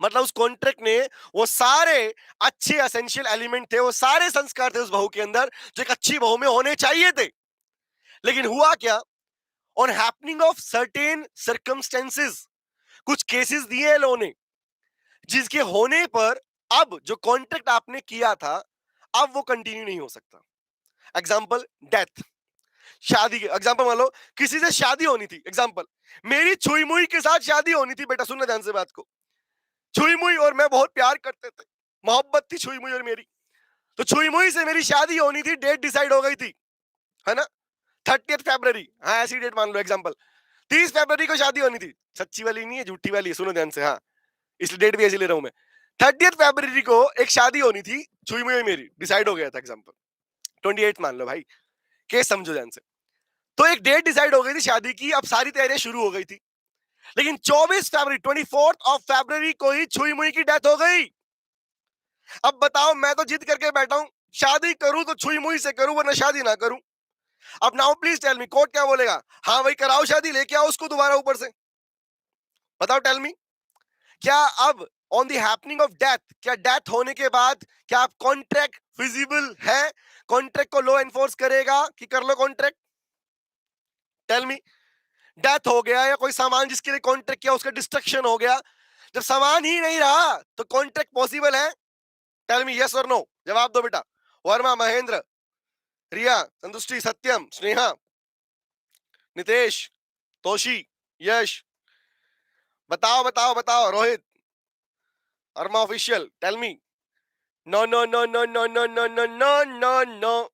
मतलब उस कॉन्ट्रैक्ट ने वो सारे अच्छे एसेंशियल एलिमेंट थे, वो सारे संस्कार थे उस बहू के अंदर जो एक अच्छी बहू में होने चाहिए थे। लेकिन हुआ क्या, on happening of certain circumstances, कुछ केसेस दिए हैं लोगों ने, जिसके होने पर अब जो कॉन्ट्रैक्ट आपने किया था, अब वो कंटिन्यू नहीं हो सकता। एग्जाम्पल, डेथ, शादी के एग्जाम्पल, मान लो किसी से शादी होनी थी, एग्जाम्पल मेरी छुई मुई के साथ शादी होनी थी, बेटा सुनना ध्यान से बात को, छुई मुई और मैं बहुत प्यार करते थे, मोहब्बत थी छुई मुई और मेरी, तो छुई मुई से मेरी शादी होनी थी, डेट डिसाइड हो गई थी, है ना, 30 फरवरी, हाँ ऐसी डेट मान लो, एग्जाम्पल 30 फरवरी को शादी होनी थी, सच्ची वाली नहीं है, झूठी वाली है, सुनो ध्यान से, हाँ इसलिए डेट भी ऐसी ले रहा हूं मैं। 30 फरवरी को एक शादी होनी थी, छुई मुई मेरी डिसाइड हो गया था, एग्जाम्पल 28 मान लो भाई, केस समझो ध्यान से। तो एक डेट डिसाइड हो गई थी शादी की, अब सारी तैयारियां शुरू हो गई थी, लेकिन 24 फरवरी, 24 फरवरी को ही छुई मुई की डेथ हो गई। अब बताओ, मैं तो जिद करके बैठा हूं, शादी करूं तो छुई मुई से करूं, वरना शादी ना करूं। अब now please tell me, court क्या बोलेगा? हाँ भाई कराओ शादी, लेके आओ उसको दोबारा ऊपर से। बताओ, टेल मी, क्या अब on the happening of death, क्या डेथ होने के बाद क्या आप कॉन्ट्रैक्ट फिजिबल है? कॉन्ट्रैक्ट को लॉ एनफोर्स करेगा कि कर लो कॉन्ट्रैक्ट? टेल मी, डेथ हो गया या कोई सामान जिसके लिए कॉन्ट्रैक्ट किया उसका डिस्ट्रक्शन हो गया, जब सामान ही नहीं रहा तो कॉन्ट्रैक्ट पॉसिबल है? टेल मी यस और नो, जवाब दो बेटा। वर्मा, महेंद्र, रिया, संतुष्टि, सत्यम, स्नेहा, नितेश, तोशी, यश, बताओ बताओ बताओ, रोहित, अर्मा official, tell me. No no no no no no no no no no no,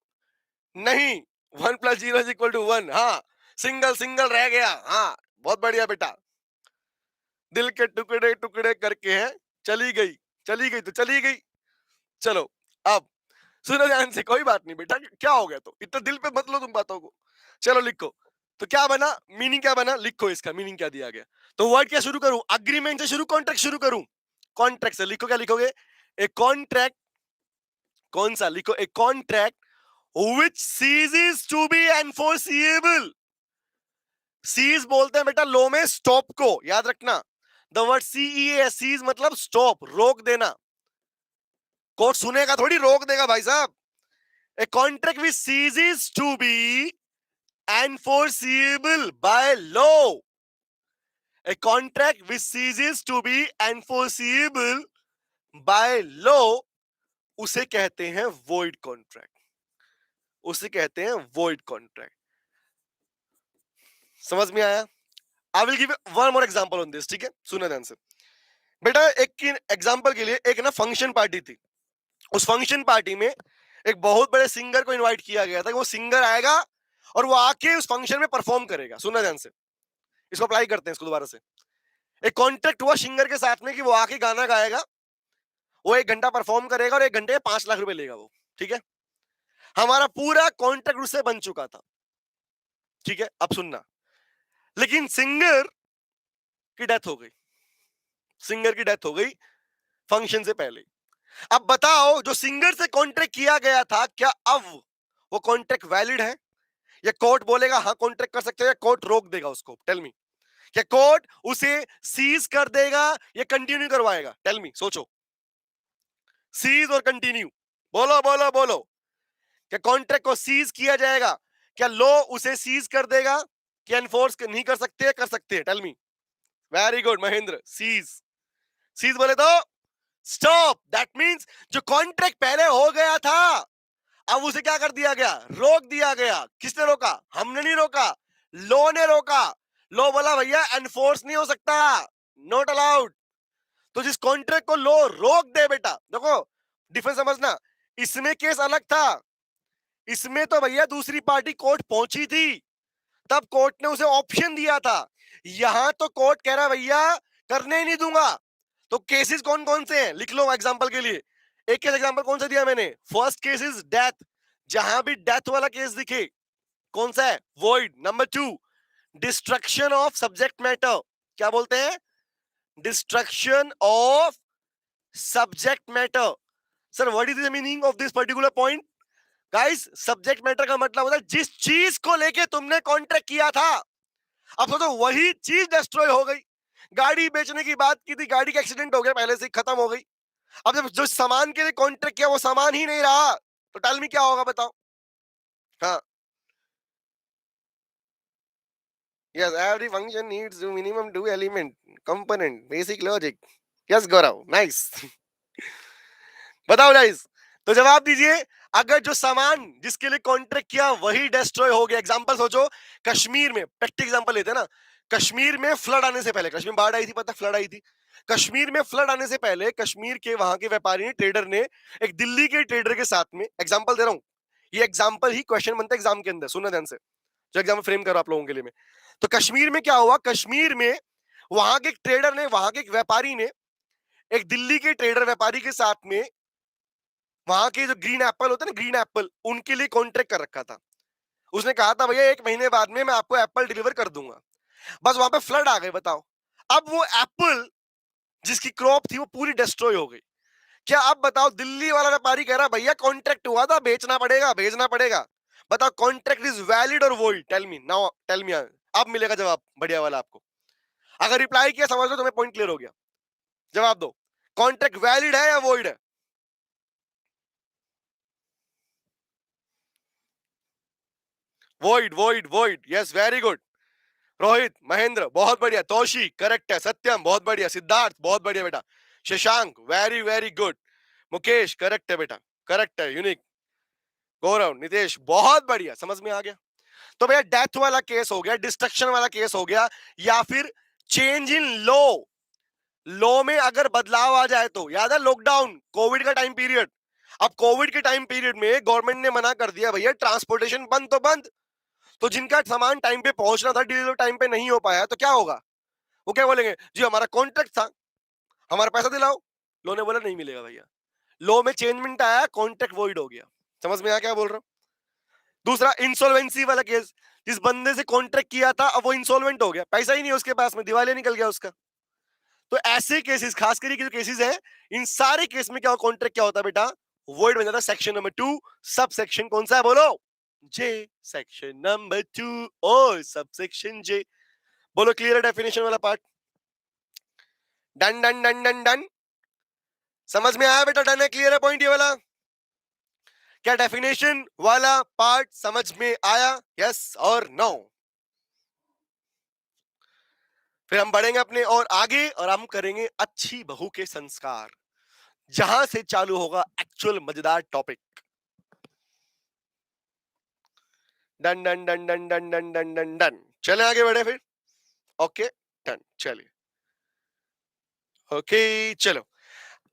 नहीं, 1 + 0 = 1, हाँ सिंगल सिंगल रह गया, हाँ बहुत बढ़िया बेटा, दिल के टुकड़े टुकड़े करके है, चली गई, चली गई तो चली गई। चलो अब सुनो ध्यान से, कोई बात नहीं बेटा, क्या हो गया, तो इतना दिल पे मत लो तुम बातों को। चलो लिखो, तो क्या बना, मीनिंग क्या बना, लिखो इसका मीनिंग क्या दिया गया। तो वर्ड क्या शुरू करूं, अग्रीमेंट से शुरू, कॉन्ट्रैक्ट शुरू करूं? कॉन्ट्रैक्ट से लिखो, क्या लिखोगे? ए कॉन्ट्रैक्ट, कौन सा लिखो? A contract which ceases to be enforceable। Cease बोलते हैं बेटा लो में स्टॉप को, याद रखना, द वर्ड सीईए, सीज मतलब स्टॉप, रोक देना। कोर्ट सुनेगा थोड़ी, रोक देगा भाई साहब। A contract which ceases to be enforceable by law, a contract which ceases to be enforceable by law, उसे कहते हैं void contract, उसे कहते हैं void contract। समझ में आया? I will give one more example on this, ठीक है, सुनो ध्यान से बेटा। एक एग्जांपल के लिए, एक ना फंक्शन पार्टी थी, उस फंक्शन पार्टी में एक बहुत बड़े सिंगर को इनवाइट किया गया था कि वो सिंगर आएगा और वो आके उस फंक्शन में परफॉर्म करेगा। सुनना ध्यान से, इसको अप्लाई करते हैं इसको दोबारा से। एक कॉन्ट्रैक्ट हुआ सिंगर के साथ में कि वो आके गाना गाएगा, वो 1 घंटा परफॉर्म करेगा और 1 घंटे में 5 लाख रुपए लेगा वो, ठीक है। हमारा पूरा कॉन्ट्रैक्ट उससे बन चुका था, ठीक है। अब सुनना, लेकिन सिंगर की डेथ हो गई, सिंगर की डेथ हो गई फंक्शन से पहले। अब बताओ, जो सिंगर से कॉन्ट्रैक्ट किया गया था, क्या अब वो कॉन्ट्रैक्ट वैलिड है? या कोर्ट बोलेगा हाँ कॉन्ट्रैक्ट कर सकते हो, या कोर्ट रोक देगा उसको? टेल मी, क्या कोर्ट उसे सीज कर देगा या कंटिन्यू करवाएगा? टेल मी, सोचो, सीज और कंटिन्यू, बोलो बोलो बोलो। क्या कॉन्ट्रैक्ट को सीज किया जाएगा? क्या लॉ उसे सीज कर देगा कि एनफोर्स नहीं कर सकते? कर सकते हैं, tell me. Very good Mahendra, cease, cease बोले तो स्टॉप, दैट मींस जो कॉन्ट्रैक्ट पहले हो गया था अब उसे क्या कर दिया गया, रोक दिया गया। किसने रोका, हमने नहीं रोका, लॉ ने रोका। लॉ बोला भैया एनफोर्स नहीं हो सकता, नॉट अलाउड। तो जिस कॉन्ट्रैक्ट को लॉ रोक दे बेटा, देखो डिफरेंस समझना, इसमें केस अलग था। इसमें तो भैया दूसरी पार्टी कोर्ट पहुंची थी, तब कोर्ट ने उसे ऑप्शन दिया था। यहां तो कोर्ट कह रहा भैया करने ही नहीं दूंगा। तो केसेस कौन कौन से हैं लिख लो एग्जांपल के लिए। एक केस एग्जांपल कौन सा दिया मैंने, फर्स्ट केस इज डेथ, जहां भी डेथ वाला केस दिखे कौन सा है, void. Number two, destruction of subject matter, क्या बोलते हैं, destruction of subject matter. Sir what is the meaning of this particular point, guys subject matter का मतलब होता है जिस चीज को लेके तुमने कॉन्ट्रैक्ट किया था। अब सोचो वही चीज डिस्ट्रॉय हो गई। गाड़ी बेचने की बात की थी, गाड़ी का एक्सीडेंट हो गया, पहले से खत्म हो गई। अब जब जो सामान के लिए कॉन्ट्रैक्ट किया वो सामान ही नहीं रहा, तो टेल मी क्या होगा बताओ। हाँ, yes every function needs minimum two element component basic logic. Yes Gaurav nice. बताओ गाइस, तो जवाब दीजिए। अगर जो सामान जिसके लिए कॉन्ट्रैक्ट किया वही डिस्ट्रॉय हो गया, एग्जांपल सोचो कश्मीर में, प्रैक्टिकल एग्जांपल लेते हैं ना, कश्मीर में फ्लड आने से पहले, कश्मीर में बाढ़ आई थी, पता फ्लड आई थी, कश्मीर में फ्लड आने से पहले कश्मीर के वहां के व्यापारी ने, ट्रेडर ने एक दिल्ली के ट्रेडर के साथ में, एग्जांपल दे रहा हूं, ये एग्जांपल ही क्वेश्चन बनता है एग्जाम के अंदर, सुनना ध्यान से, जो एग्जाम फ्रेम करो आप लोगों के लिए मैं। तो कश्मीर में क्या हुआ, कश्मीर में वहां के एक ट्रेडर ने, वहां के एक व्यापारी ने एक दिल्ली के ट्रेडर व्यापारी के साथ में वहां के जो ग्रीन एप्पल होते हैं ना, ग्रीन एप्पल, उनके लिए कॉन्ट्रैक्ट कर रखा था। उसने कहा था भैया 1 महीने बाद में मैं आपको एप्पल डिलीवर कर दूंगा। बस वहां पे फ्लड आ गए, बताओ। अब वो एप्पल जिसकी क्रॉप थी वो पूरी डिस्ट्रॉय हो गई। क्या अब बताओ, दिल्ली वाला व्यापारी कह रहा भैया कॉन्ट्रैक्ट हुआ था, बेचना पड़ेगा, भेजना पड़ेगा। बताओ कॉन्ट्रैक्ट इज वैलिड और void, tell me now, tell me. अब मिलेगा जवाब बढ़िया वाला आपको। अगर रिप्लाई किया समझ लो तुम्हें पॉइंट क्लियर हो गया। जवाब दो, कॉन्ट्रैक्ट वैलिड है या वोइड है। Void void void, yes very good. Rohit, Mahendra बहुत बढ़िया, तोशी करेक्ट है, सत्यम बहुत बढ़िया, सिद्धार्थ बहुत बढ़िया बेटा, Shashank very very good, Mukesh correct है बेटा, करेक्ट है, यूनिक, गौरव, नितेश बहुत बढ़िया, समझ में आ गया। तो भैया डेथ वाला केस हो गया, डिस्ट्रक्शन वाला केस हो गया, या फिर चेंज इन लॉ, लॉ में अगर बदलाव आ जाए तो, याद है लॉकडाउन कोविड का टाइम पीरियड, अब कोविड के टाइम पीरियड में गवर्नमेंट ने मना कर दिया भैया ट्रांसपोर्टेशन बंद तो बंद, तो जिनका सामान टाइम पे पहुंचना था डिलीवर टाइम पे नहीं हो पाया, तो क्या होगा, वो क्या बोलेंगे, जी हमारा कॉन्ट्रैक्ट था, हमारा पैसा दिलाओ। लो ने बोला नहीं मिलेगा भैया, लो में चेंजमेंट आया, कॉन्ट्रैक्ट वॉइड हो गया। समझ में आया क्या बोल रहा हूं। दूसरा इंसॉल्वेंसी वाला केस, जिस बंदे से कॉन्ट्रैक्ट किया था अब वो इंसॉल्वेंट हो गया, पैसा ही नहीं उसके पास में, दिवालिया निकल गया उसका। तो ऐसे केसेस, खास करके जो केसेस हैं, इन सारे केस में क्या कॉन्ट्रैक्ट क्या होता है बेटा, वॉइड बन जाता है। सेक्शन नंबर 2 सब सेक्शन कौन सा है बोलो, जे, सेक्शन नंबर 2 और सब सेक्शन जे। बोलो क्लियर है डेफिनेशन वाला part, done done done done done, समझ में आया बेटा, डन है, क्लियर है पॉइंट ये वाला। क्या डेफिनेशन वाला पार्ट समझ में आया, यस और नो। फिर हम बढ़ेंगे अपने और आगे, और हम करेंगे अच्छी बहू के संस्कार, जहां से चालू होगा एक्चुअल मजेदार topic. Done done done done done done done done done, चले आगे बढ़े फिर, ओके डन, चलिए ओके चलो,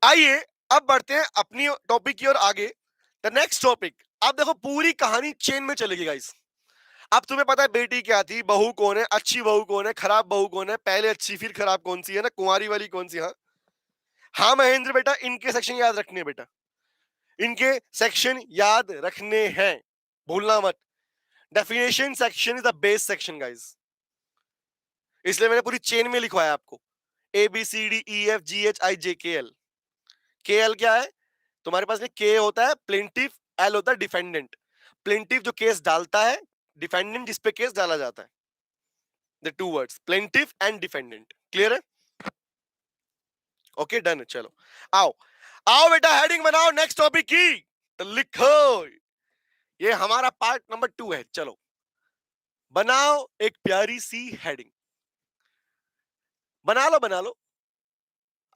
आइए अब बढ़ते हैं अपनी टॉपिक की ओर आगे। द नेक्स्ट टॉपिक, अब देखो पूरी कहानी चेन में चलेगी गाइस। अब तुम्हें पता है बेटी क्या थी, बहू कौन है, अच्छी बहू कौन है, खराब बहू कौन है, पहले अच्छी फिर खराब कौन सी है ना, कुंवारी वाली कौन सी। हाँ हाँ महेंद्र बेटा, इनके सेक्शन याद रखने हैं बेटा, इनके सेक्शन याद रखने हैं, भूलना मत। Definition section is the base section guys, इसलिए मैंने पूरी चेन में लिखवाया आपको, A B C D E F G H I J K L. के एल क्या है, तुम्हारे पास में के होता है प्लेंटिफ, एल होता है डिफेंडेंट। प्लेंटिफ जो केस डालता है, डिफेंडेंट जिस पे केस डाला जाता है, the two words plaintiff and defendant, clear है, ओके डन, चलो आओ आओ बेटा, हेडिंग बनाओ नेक्स्ट टॉपिक की, तो लिखो, ये हमारा पार्ट नंबर 2 है, चलो बनाओ एक प्यारी सी हेडिंग, बना लो बना लो,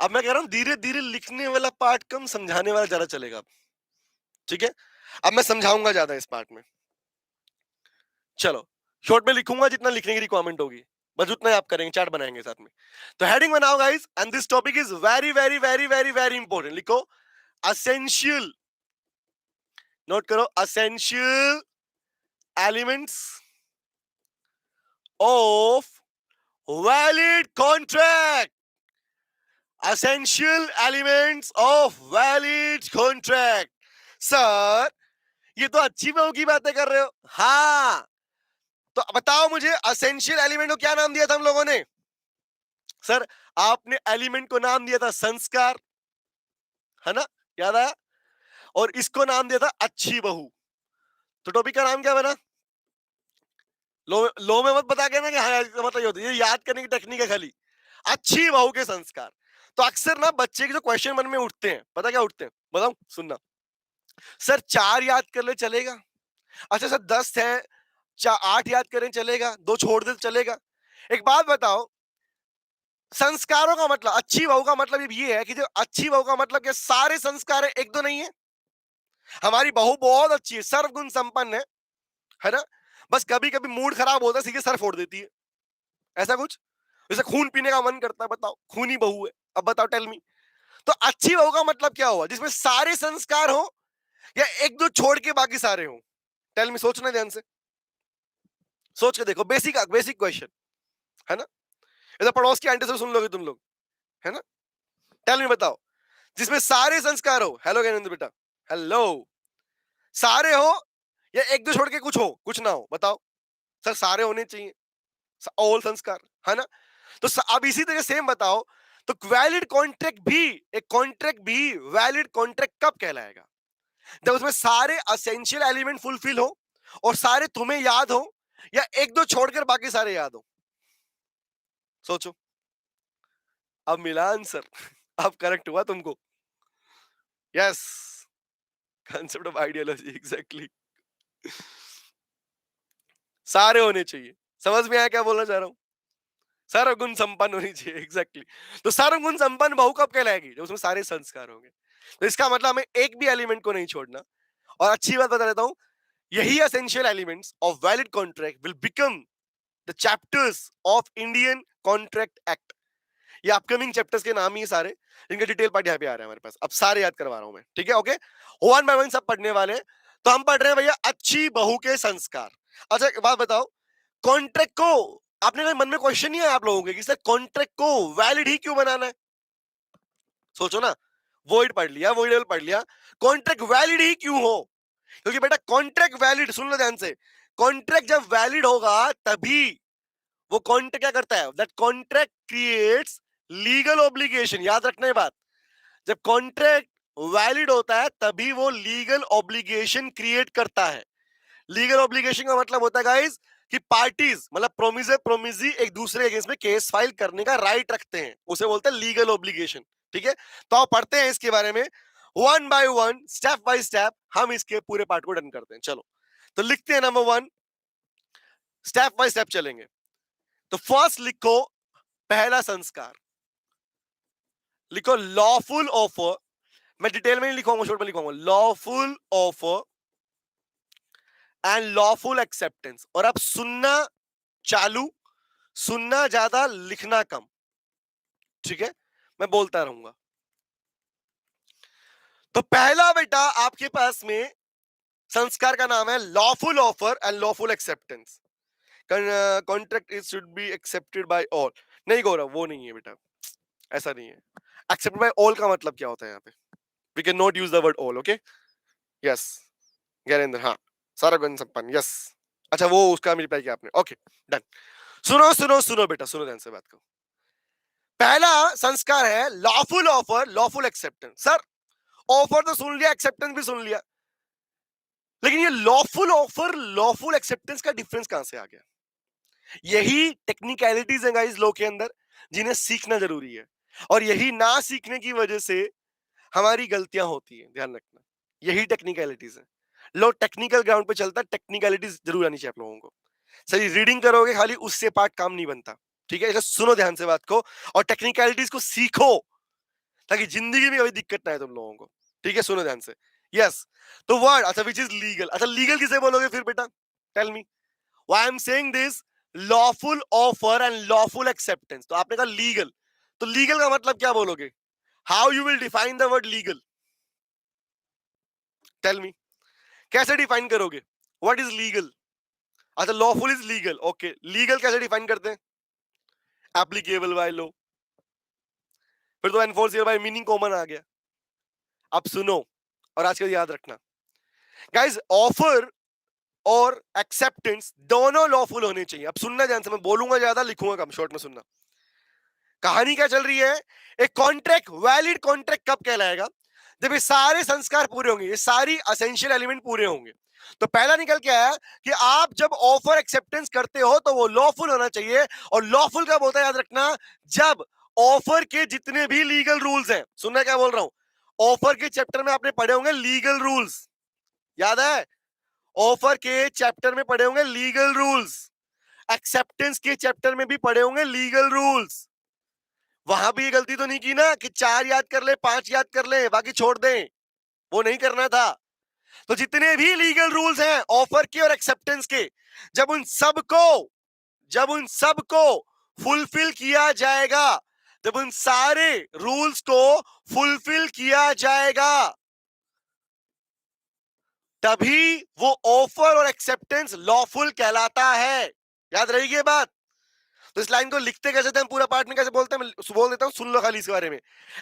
अब मैं कह रहा हूं धीरे धीरे लिखने वाला पार्ट कम, समझाने वाला ज्यादा चलेगा। ठीक है, अब मैं समझाऊंगा ज्यादा इस पार्ट में। चलो, शॉर्ट में लिखूंगा जितना लिखने की रिक्वायरमेंट होगी, बस उतना ही आप करेंगे, चार्ट बनाएंगे साथ में। तो हेडिंग बनाओ guys, and this topic is very very very very very important. लिखो असेंशियल, नोट करो, essential elements of valid contract. essential elements of valid contract। Sir ये तो अच्छी बहू की बातें कर रहे हो। हाँ, तो बताओ मुझे असेंशियल एलिमेंट को क्या नाम दिया था हम लोगों ने? सर आपने एलिमेंट को नाम दिया था संस्कार, है ना, याद आया? और इसको नाम दिया था अच्छी बहू। तो टॉपिक का नाम क्या बना? लो में मत बता के ना कि हाँ मतलब ये होती है, ये याद करने की टेक्निक है खाली। अच्छी बहू के संस्कार। तो अक्सर ना बच्चे के जो क्वेश्चन मन में उठते हैं, पता क्या उठते हैं? बताऊं, सुनना। सर 4 याद कर ले चलेगा? अच्छा सर 10 है, 8 याद करें चलेगा? 2 छोड़ दे तो चलेगा? एक बात बताओ, संस्कारों का मतलब, अच्छी बहू का मतलब ये है कि जो अच्छी बहू का मतलब कि सारे संस्कार है, एक दो नहीं है। हमारी बहू बहुत अच्छी है, सर्वगुण संपन्न है ना? बस कभी कभी मूड खराब होता है, सीधे सर फोड़ देती है, ऐसा कुछ। जैसे खून पीने का मन करता है, बताओ, खूनी बहू है। अब बताओ, टेल मी। तो अच्छी बहू का मतलब क्या हुआ? जिसमें सारे संस्कार हो, या एक दो छोड़ के बाकी सारे हो? टेल मी, सोचना ध्यान से, सोच के देखो। बेसिक बेसिक क्वेश्चन है ना? इधर पड़ोस की आंटी से सुन लोगे तुम लोग, है ना? टेल मी, बताओ, जिसमें सारे संस्कार हो। हेलो ज्ञानेंद्र बेटा, हेलो। सारे हो या एक दो छोड़ के कुछ हो, कुछ ना हो? बताओ। सर सारे होने चाहिए, ऑल संस्कार, है ना? तो अब इसी तरह सेम बताओ, तो वैलिड कॉन्ट्रैक्ट भी, एक कॉन्ट्रैक्ट भी वैलिड कॉन्ट्रैक्ट कब कहलाएगा? जब उसमें सारे असेंशियल एलिमेंट फुलफिल हो, और सारे तुम्हें याद हो, या एक दो छोड़कर बाकी सारे याद हो? सोचो। अब मिला आंसर। अब करेक्ट हुआ तुमको। Yes, concept of ideology, exactly. सारे होने चाहिए। समझ में आया क्या बोलना चाह रहा हूं? सर्वगुण संपन्न होनी चाहिए, एग्जैक्टली। तो सर्वगुण संपन्न बहू कब कहलाएगी? जब उसमें सारे संस्कार होंगे। तो इसका मतलब हमें एक भी एलिमेंट को नहीं छोड़ना। और अच्छी बात बता देता हूं, यही essential elements of valid contract will become the chapters of Indian contract act. ये अपकमिंग चैप्टर्स के नाम ही सारे, इनका डिटेल पार्ट यहाँ पे आ रहा है हमारे पास। अब सारे याद करवा रहा हूं मैं, ठीक है? ओके, वन बाय वन सब पढ़ने वाले हैं। तो हम पढ़ रहे हैं भैया अच्छी बहू के संस्कार। अच्छा एक बात बताओ, कॉन्ट्रैक्ट को, आपने मन में क्वेश्चन नहीं है आप लोगों के कि सर कॉन्ट्रैक्ट को वैलिड ही क्यों बनाना है? सोचो ना, वॉइड पढ़ लिया, वॉइडेबल पढ़ लिया, कॉन्ट्रैक्ट वैलिड ही क्यों हो? क्योंकि बेटा कॉन्ट्रैक्ट वैलिड, सुन लो ध्यान से, कॉन्ट्रैक्ट जब वैलिड होगा तभी वो कॉन्ट्रैक्ट क्या करता है? That contract creates legal obligation. याद रखना ये बात, जब कॉन्ट्रैक्ट वैलिड होता है तभी वो लीगल ऑब्लिगेशन क्रिएट करता है। लीगल ऑब्लिगेशन का मतलब होता है गाइस कि पार्टीज, मतलब प्रोमिजी एक दूसरे अगेंस्ट में केस फाइल करने का राइट रखते हैं, उसे बोलते हैं लीगल ऑब्लिगेशन। ठीक है, तो आप पढ़ते हैं इसके बारे में one by one, step by step, हम इसके पूरे पार्ट को डन करते हैं। चलो, तो लिखते हैं नंबर 1, स्टेप बाय स्टेप चलेंगे। तो फर्स्ट लिखो पहला संस्कार, लिखो लॉफुल ऑफर। मैं डिटेल में नहीं लिखूंगा, शॉर्ट में लिखूंगा, lawful offer and lawful acceptance. और अब सुनना चालू, सुनना ज्यादा, लिखना कम, ठीक है? मैं बोलता रहूंगा। तो पहला बेटा आपके पास में संस्कार का नाम है lawful offer and lawful acceptance. Contract is should be accepted by all. नहीं गौरव, वो नहीं है बेटा, ऐसा नहीं है। एक्सेप्टेड बाय ऑल का मतलब क्या होता है यहाँ पे? We can not use the word all, okay? Yes Gyanendra, हाँ, सारा गुण संपन्न, यस। अच्छा वो उसका रिप्लाई किया आपने, ओके डन। सुनो सुनो सुनो बेटा, सुनो ध्यान से बात को। पहला संस्कार है lawful offer, lawful acceptance. Sir offer तो सुन लिया, एक्सेप्टेंस भी सुन लिया, लेकिन ये लॉफुल ऑफर, लॉफुल एक्सेप्टेंस का डिफरेंस कहां से आ गया? यही टेक्निकलिटीज है गाइस लॉ के अंदर, जिन्हें सीखना जरूरी है। और यही ना सीखने की वजह से हमारी गलतियां होती हैं, ध्यान रखना। यही टेक्निकलिटीज है। लो टेक्निकल ग्राउंड पे चलता है, टेक्निकलिटीज जरूर आनी चाहिए आप लोगों को। सही रीडिंग करोगे खाली, उससे पार्ट काम नहीं बनता। ठीक है, सुनो ध्यान से बात को और टेक्निकलिटीज को सीखो। ताकि जिंदगी में कभी दिक्कत ना आए तुम लोगों को। ठीक है, सुनो ध्यान से। यस, तो वर्ड, अच्छा, विच इज लीगल। अच्छा, लीगल किसे बोलोगे फिर बेटा, tell me why I am saying this. Lawful offer and lawful acceptance. तो आपने कहा लीगल, तो लीगल का मतलब क्या बोलोगे? How you will define the word legal, tell me, कैसे डिफाइन करोगे? What is legal? अच्छा, lawful is legal, okay, legal कैसे डिफाइन करते हैं? एप्लीकेबल बाय लॉ, फिर तो एनफोर्सेबल बाय मीनिंग कॉमन आ गया। अब सुनो और आज का याद रखना गाइस, ऑफर और एक्सेप्टेंस दोनों लॉफुल होने चाहिए। अब सुनना ध्यान से, मैं बोलूंगा ज्यादा, लिखूंगा कम, शॉर्ट में सुनना। कहानी क्या चल रही है? एक कॉन्ट्रैक्ट, वैलिड कॉन्ट्रैक्ट कब कहलाएगा? जब ये सारे संस्कार पूरे होंगे, ये सारी असेंशियल एलिमेंट पूरे होंगे। तो पहला निकल के आया कि आप जब ऑफर एक्सेप्टेंस करते हो तो वो लॉफुल होना चाहिए। और लॉफुल कब होता है, याद रखना, जब ऑफर के जितने भी लीगल रूल्स हैं, सुनना क्या बोल रहा हूं, ऑफर के चैप्टर में आपने पढ़े होंगे लीगल रूल्स, याद है? ऑफर के चैप्टर में पढ़े होंगे लीगल रूल्स, एक्सेप्टेंस के चैप्टर में भी पढ़े होंगे लीगल रूल्स। वहां भी ये गलती तो नहीं की ना कि 4 याद कर ले, 5 याद कर ले, बाकी छोड़ दें, वो नहीं करना था। तो जितने भी लीगल रूल्स हैं ऑफर के और एक्सेप्टेंस के, जब उन सबको जब उन सबको फुलफिल किया जाएगा, जब उन सारे रूल्स को फुलफिल किया जाएगा, तभी वो ऑफर और एक्सेप्टेंस लॉफुल कहलाता है। याद रहेगी ये बात? तो इस लाइन को लिखते कैसे थे हम, पूरा पार्ट में कैसे बोलते हैं, मैं बोल देता हूं, सुन लो खाली इसके बारे में।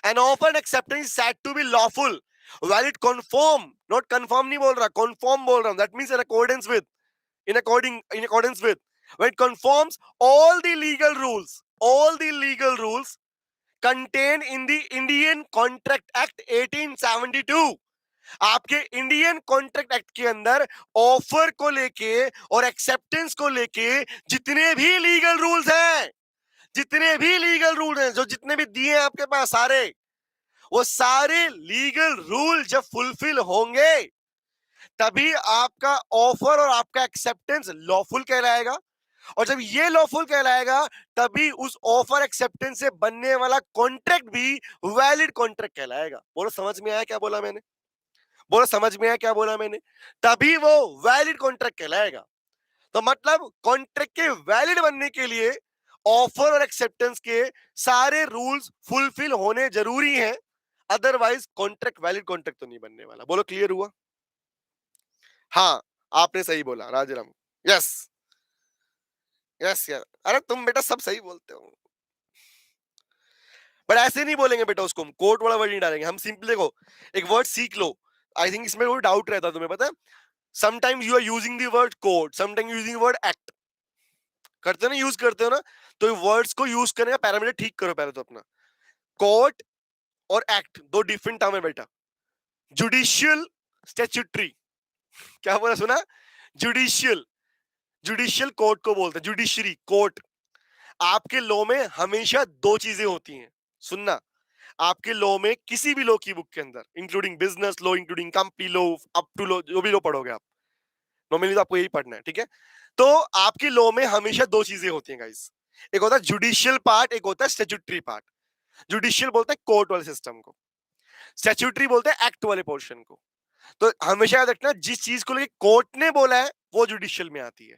An offer and acceptance is said to be lawful valid confirm, not confirm नहीं बोल रहा, कन्फर्म बोल रहा हूं, that means in accordance with, in accordance with, when it conforms all the legal rules contained in the Indian Contract Act 1872। आपके Indian contract act के अंदर offer को लेके और एक्सेप्टेंस को लेके जितने भी लीगल रूल्स हैं, जितने भी लीगल रूल हैं, जो जितने भी दिए हैं आपके पास सारे, वो सारे लीगल रूल जब फुलफिल होंगे तभी आपका ऑफर और आपका एक्सेप्टेंस लॉफुल कहलाएगा। और जब ये लॉफुल कहलाएगा तभी उस ऑफर एक्सेप्टेंस से बनने वाला कॉन्ट्रैक्ट भी वैलिड कॉन्ट्रैक्ट कहलाएगा। बोलो समझ में आया क्या बोला मैंने? बोलो समझ में आया क्या बोला मैंने? तभी वो वैलिड कॉन्ट्रैक्ट कहलाएगा। तो मतलब कॉन्ट्रैक्ट के वैलिड बनने के लिए ऑफर और एक्सेप्टेंस के सारे रूल्स फुलफिल होने जरूरी हैं, अदरवाइज कॉन्ट्रैक्ट वैलिड कॉन्ट्रैक्ट तो नहीं बनने वाला। बोलो क्लियर हुआ? हाँ, आपने सही बोला राजाराम। यस, यस यार, अरे तुम बेटा सब सही बोलते हो, बट ऐसे नहीं बोलेंगे बेटा, उसको हम कोर्ट वाला वर्ड नहीं डालेंगे। हम सिंपली देखो, एक वर्ड सीख लो। आई थिंक इसमें कोई डाउट रहता है तुम्हें, पता है? Sometimes you are using the word court, sometimes using word act, करते हो ना, यूज करते हो ना। तो वर्ड्स को यूज करने का पैरामीटर ठीक करो पहले तो अपना। कोर्ट और एक्ट दो डिफरेंट टर्म है बेटा। जुडिशियल, स्टैट्यूटरी, क्या बोला सुना? जुडिशियल, जुडिशियल कोर्ट को बोलते हैं, जुडिशरी कोर्ट। आपके लॉ में हमेशा दो चीजें होती हैं, सुनना। आपके लॉ में किसी भी लॉ की बुक के अंदर, including business law, including company law, up to law, जो भी लॉ पढ़ोगे आप, नॉर्मली तो आपको यही पढ़ना है, ठीक है? तो आपके लॉ में हमेशा दो चीजें होती हैं गाइस, एक होता है जुडिशियल पार्ट, एक होता है स्टैट्यूटरी पार्ट। जुडिशियल बोलते हैं कोर्ट वाले सिस्टम को, स्टैट्यूटरी बोलते हैं एक्ट वाले पोर्शन को। तो हमेशा याद रखना, जिस चीज को लेके कोर्ट ने बोला है वो जुडिशियल में आती है,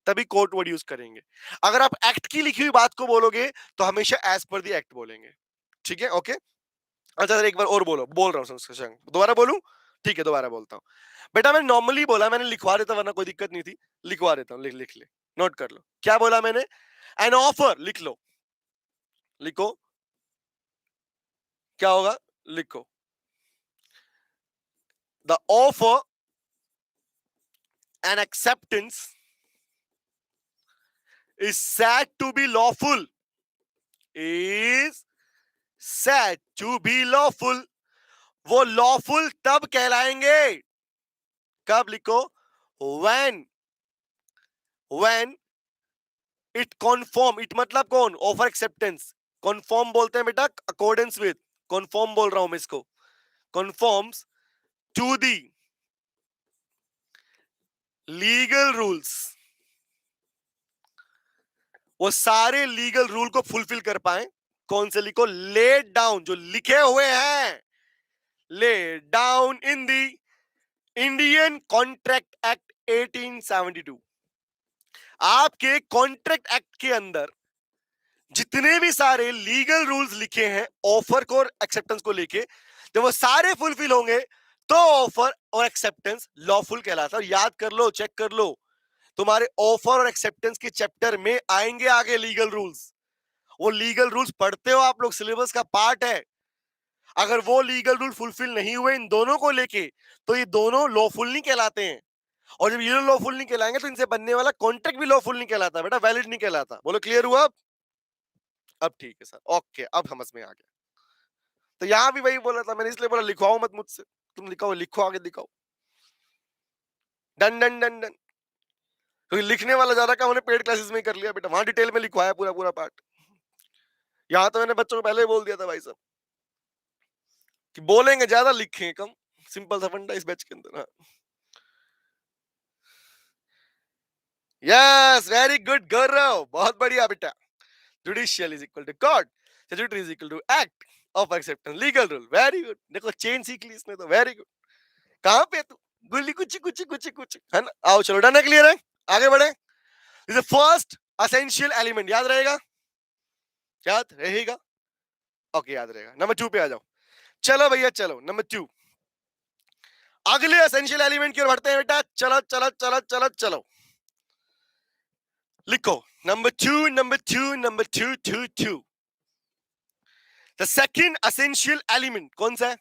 तभी कोर्ट वर्ड यूज करेंगे। अगर आप एक्ट की लिखी हुई बात को बोलोगे तो हमेशा एज पर द एक्ट बोलेंगे, ठीक है? ओके, अच्छा सर एक बार और बोलो, बोल रहा हूँ शशांक, दोबारा बोलूं? ठीक है, दोबारा बोलता हूँ। बेटा मैं नॉर्मली बोला, मैंने लिखवा देता वरना कोई दिक्कत नहीं थी, लिखवा देता हूँ, लिख लिख ले, नोट कर लो क्या बोला मैंने। एन ऑफर, लिख लो, लिखो, क्या होगा, लिखो, the offer and acceptance is said to be lawful, is said to be lawful। वो लॉफुल तब कहलाएंगे, कब, लिखो, when when it conform, it मतलब कौन, ऑफर एक्सेप्टेंस। कन्फर्म बोलते हैं बेटा अकॉर्डेंस विद, कन्फर्म बोल रहा हूं मैं इसको, confirms to the legal rules, वो सारे लीगल रूल को फुलफिल कर पाए कौन से लिखो? लेड डाउन, जो लिखे हुए हैं, laid down in the Indian contract act 1872। आपके कॉन्ट्रैक्ट एक्ट के अंदर जितने भी सारे लीगल रूल्स लिखे हैं ऑफर को और एक्सेप्टेंस को लेके, जब वो सारे फुलफिल होंगे तो ऑफर और एक्सेप्टेंस लॉफुल कहलाता है। और याद कर लो, चेक कर लो, तुम्हारे ऑफर और एक्सेप्टेंस के चैप्टर में आएंगे आगे लीगल रूल्स। वो लीगल रूल्स पढ़ते हो आप लोग, सिलेबस का पार्ट है। अगर वो लीगल रूल फुलफिल नहीं हुए इन दोनों को लेके, तो ये दोनों लॉफुल नहीं कहलाते हैं। और जब ये लॉफुल नहीं कहलाएंगे तो इनसे बनने वाला कॉन्ट्रैक्ट भी लॉफुल नहीं कहलाता बेटा, वैलिड नहीं कहलाता। बोलो क्लियर हुआ? अब ठीक है सर, ओके, अब समझ में आ गया। तो यहां भी वही बोला था मैंने, इसलिए बोला लिखवाओ मत मुझसे, तुम लिखाओ, लिखो आगे दिखाओ, डन डन डन डन। क्योंकि लिखने वाला ज्यादा काम हमने पेड क्लासेस में ही कर लिया बेटा, वहां डिटेल में लिखवाया पूरा पूरा पार्ट। यहाँ तो मैंने बच्चों को पहले ही बोल दिया था भाई साहब कि बोलेंगे ज्यादा लिखेंगे कम, सिंपल सा फंडा इस बैच के अंदर। हाँ, यस, वेरी गुड गौरव, बहुत बढ़िया बेटा। Judicial is equal to court, statutory is equal to act of acceptance, legal rule, very good. देखो चेन सीख ली इसने तो, वेरी गुड। कहां पे तू गुल्ली कुछ कुछ कुछ कुछ है ना। आओ चलो, डन है, क्लियर है, आगे बढ़े। इज फर्स्ट असेंशियल एलिमेंट, याद रहेगा, याद रहेगा, ओके याद रहेगा। नंबर 2 पे आ जाओ, चलो भैया चलो, नंबर 2 अगले असेंशियल एलिमेंट की ओर बढ़ते हैं बेटा, चलो चलो चलो चलो चलो, लिखो number 2 number 2 number 2 2 2। The second essential element कौन सा है?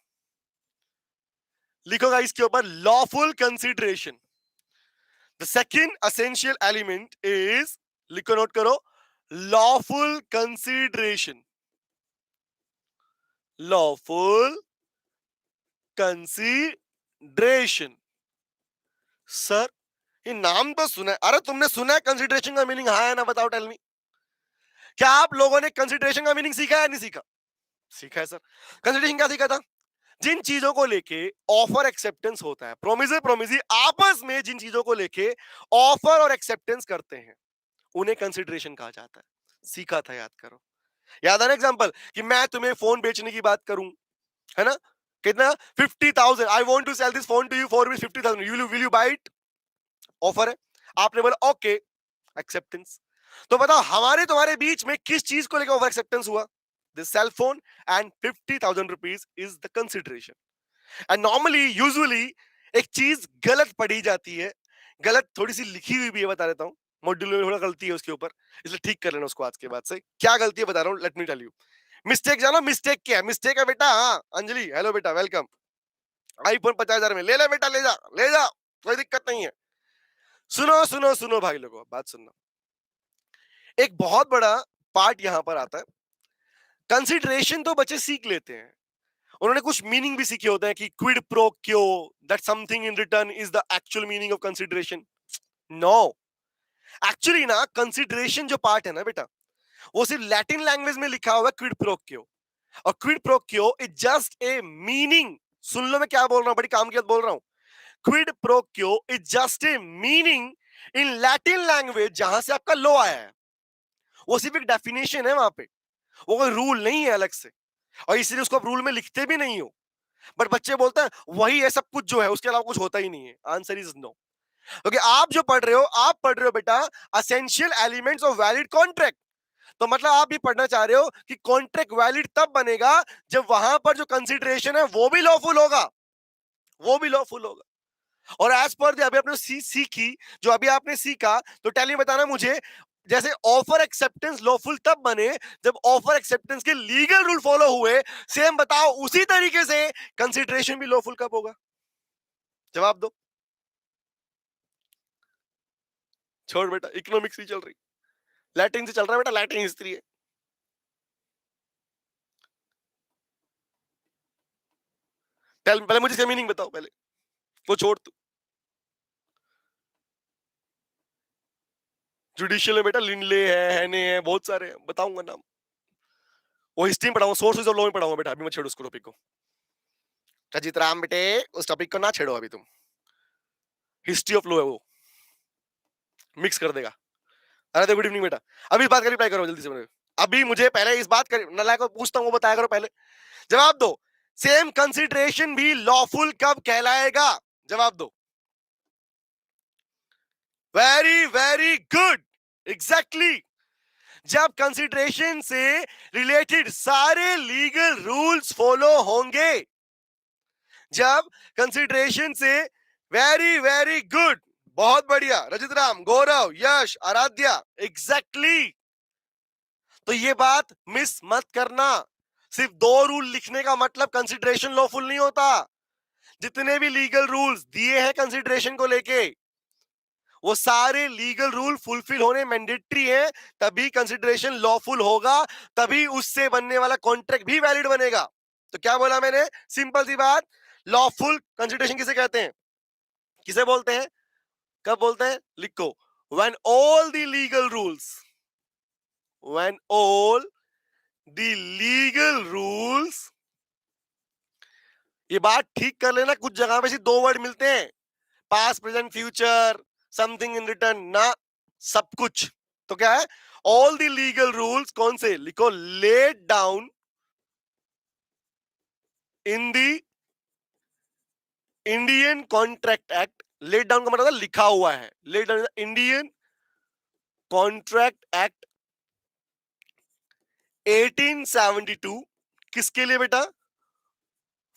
लिखोगा इसके ऊपर, lawful consideration. The second essential element is, लिखो नोट करो, lawful consideration, lawful consideration. Sir ये नाम तो सुना है, अरे तुमने सुना है कंसीडरेशन का मीनिंग, हाँ है ना, बताओ, टेल मी। क्या आप लोगों ने कंसीडरेशन का मीनिंग सीखा है, नहीं सीखा? सीखा है सर। कंसीडरेशन क्या सीखा था? जिन चीजों को लेके ऑफर एक्सेप्टेंस होता है, प्रोमिस प्रोमिसी आपस में जिन चीजों को लेके ऑफर और एक्सेप्टेंस करते हैं, उन्हें कंसीडरेशन कहा जाता है। सीखा था, याद करो। याद है ना एग्जांपल, कि मैं तुम्हें फोन बेचने की बात करूं, है ना, कितना? 50,000, I want to sell this phone to you for rupees 50,000, will you buy it? Offer है, आपने बोला ओके, एक्सेप्टेंस। तो बताओ हमारे तुम्हारे बीच में किस चीज को लेकर ऑफर एक्सेप्टेंस हुआ? This cell phone, and 50,000 rupees is the consideration. And normally usually एक चीज गलत पढ़ी जाती है, गलत थोड़ी सी लिखी हुई भी है, बता देता हूँ, मॉड्यूल में थोड़ा गलती है उसके ऊपर, इसलिए ठीक कर लेना उसको आज के बाद से। क्या गलती है बता रहा हूँ, let me tell you. Mistake जानो, मिस्टेक क्या है? मिस्टेक है बेटा, हाँ अंजलि, हेलो बेटा, वेलकम। आईफोन 50,000 में ले ले बेटा, ले जा ले जा, कोई दिक्कत नहीं है। सुनो सुनो सुनो भाई लोगों, बात सुनना। एक बहुत बड़ा पार्ट यहां पर आता है। कंसिडरेशन तो बच्चे सीख लेते हैं, उन्होंने कुछ मीनिंग भी सीखे होते हैं कि quid pro quo, that something in return is the actual meaning of consideration. No, actually ना कंसिडरेशन जो पार्ट है ना बेटा, वो सिर्फ लैटिन लैंग्वेज में लिखा हुआ है क्विड प्रो क्यो, और quid pro quo is just a meaning. सुन लो मैं क्या बोल रहा हूं, बड़ी काम की बात बोल रहा हूं। Kwid pro quo is just a meaning in Latin language, जहां से आपका लो आया है। वो सिर्फ एक डेफिनेशन है वहां पे, वो कोई रूल नहीं है अलग से, और इसलिए उसको आप रूल में लिखते भी नहीं हो। बट बच्चे बोलते हैं वही है सब कुछ जो है, उसके अलावा कुछ होता ही नहीं है। Answer is no. क्योंकि आप जो पढ़ रहे हो, आप पढ़ रहे हो बेटा essential elements of valid contract. तो मतलब आप भी पढ़ना चाह रहे हो कि कॉन्ट्रैक्ट वैलिड तब बनेगा जब वहां पर जो कंसिडरेशन है वो भी लॉफुल होगा, वो भी लॉफुल होगा। और एज पर अभी आपने सीखी, जो अभी आपने सीखा, तो टेल बताना मुझे, जैसे ऑफर एक्सेप्टेंस लॉफुल तब बने जब ऑफर एक्सेप्टेंस के लीगल रूल फॉलो हुए, सेम बताओ उसी तरीके से कंसिडरेशन भी लॉफुल कब होगा? जवाब दो। छोड़ बेटा, इकोनॉमिक्स ही चल रही, लैटिन से चल रहा है बेटा, लैटिन हिस्ट्री है। पहले मुझे इसका मीनिंग बताओ, पहले वो छोड़ तू। जुडिशियल में बेटा लिंडले है, हैने है, बहुत सारे हैं, बताऊंगा नाम। वो हिस्ट्री में पढ़ाऊंगा, सोर्सेज ऑफ लॉ में पढ़ाऊंगा बेटा, अभी मत छेड़ो उसको, टॉपिक को। रजित राम बेटे, उस टॉपिक को ना छेड़ो अभी तुम, हिस्ट्री ऑफ लॉ है वो, मिक्स कर देगा। अरे गुड इवनिंग बेटा, अभी बात कर रिप्लाई करो जल्दी से मेरे। अभी मुझे पहले इस बात कर, नालायक को पूछता हूं, वो बताया करो पहले, जवाब दो। सेम कंसिडरेशन भी लॉफुल कब कहलाएगा? जवाब दो। Very very good, exactly. जब कंसिडरेशन से रिलेटेड सारे लीगल रूल्स फॉलो होंगे, जब कंसिडरेशन से, वेरी वेरी गुड, बहुत बढ़िया रजित राम, गौरव, यश, आराध्या, एग्जैक्टली। तो ये बात मिस मत करना। सिर्फ दो रूल लिखने का मतलब कंसिडरेशन लॉफुल नहीं होता। जितने भी लीगल रूल्स दिए हैं कंसिडरेशन को लेके, वो सारे लीगल रूल फुलफिल होने मैंडेटरी है, तभी कंसिडरेशन लॉफुल होगा, तभी उससे बनने वाला कॉन्ट्रैक्ट भी वैलिड बनेगा। तो क्या बोला मैंने? सिंपल सी बात, लॉफुल कंसिडरेशन किसे कहते हैं, किसे बोलते हैं, कब बोलते हैं? लिखो, when all the legal rules, when all the legal rules, ये बात ठीक कर लेना, कुछ जगह पे सिर्फ दो वर्ड मिलते हैं, past present future, something in return ना, सब कुछ। तो क्या है? ऑल द लीगल रूल्स, कौन से? लिखो, laid down in the Indian contract act. Laid down का मतलब लिखा हुआ है, laid down Indian contract act 1872। किसके लिए बेटा?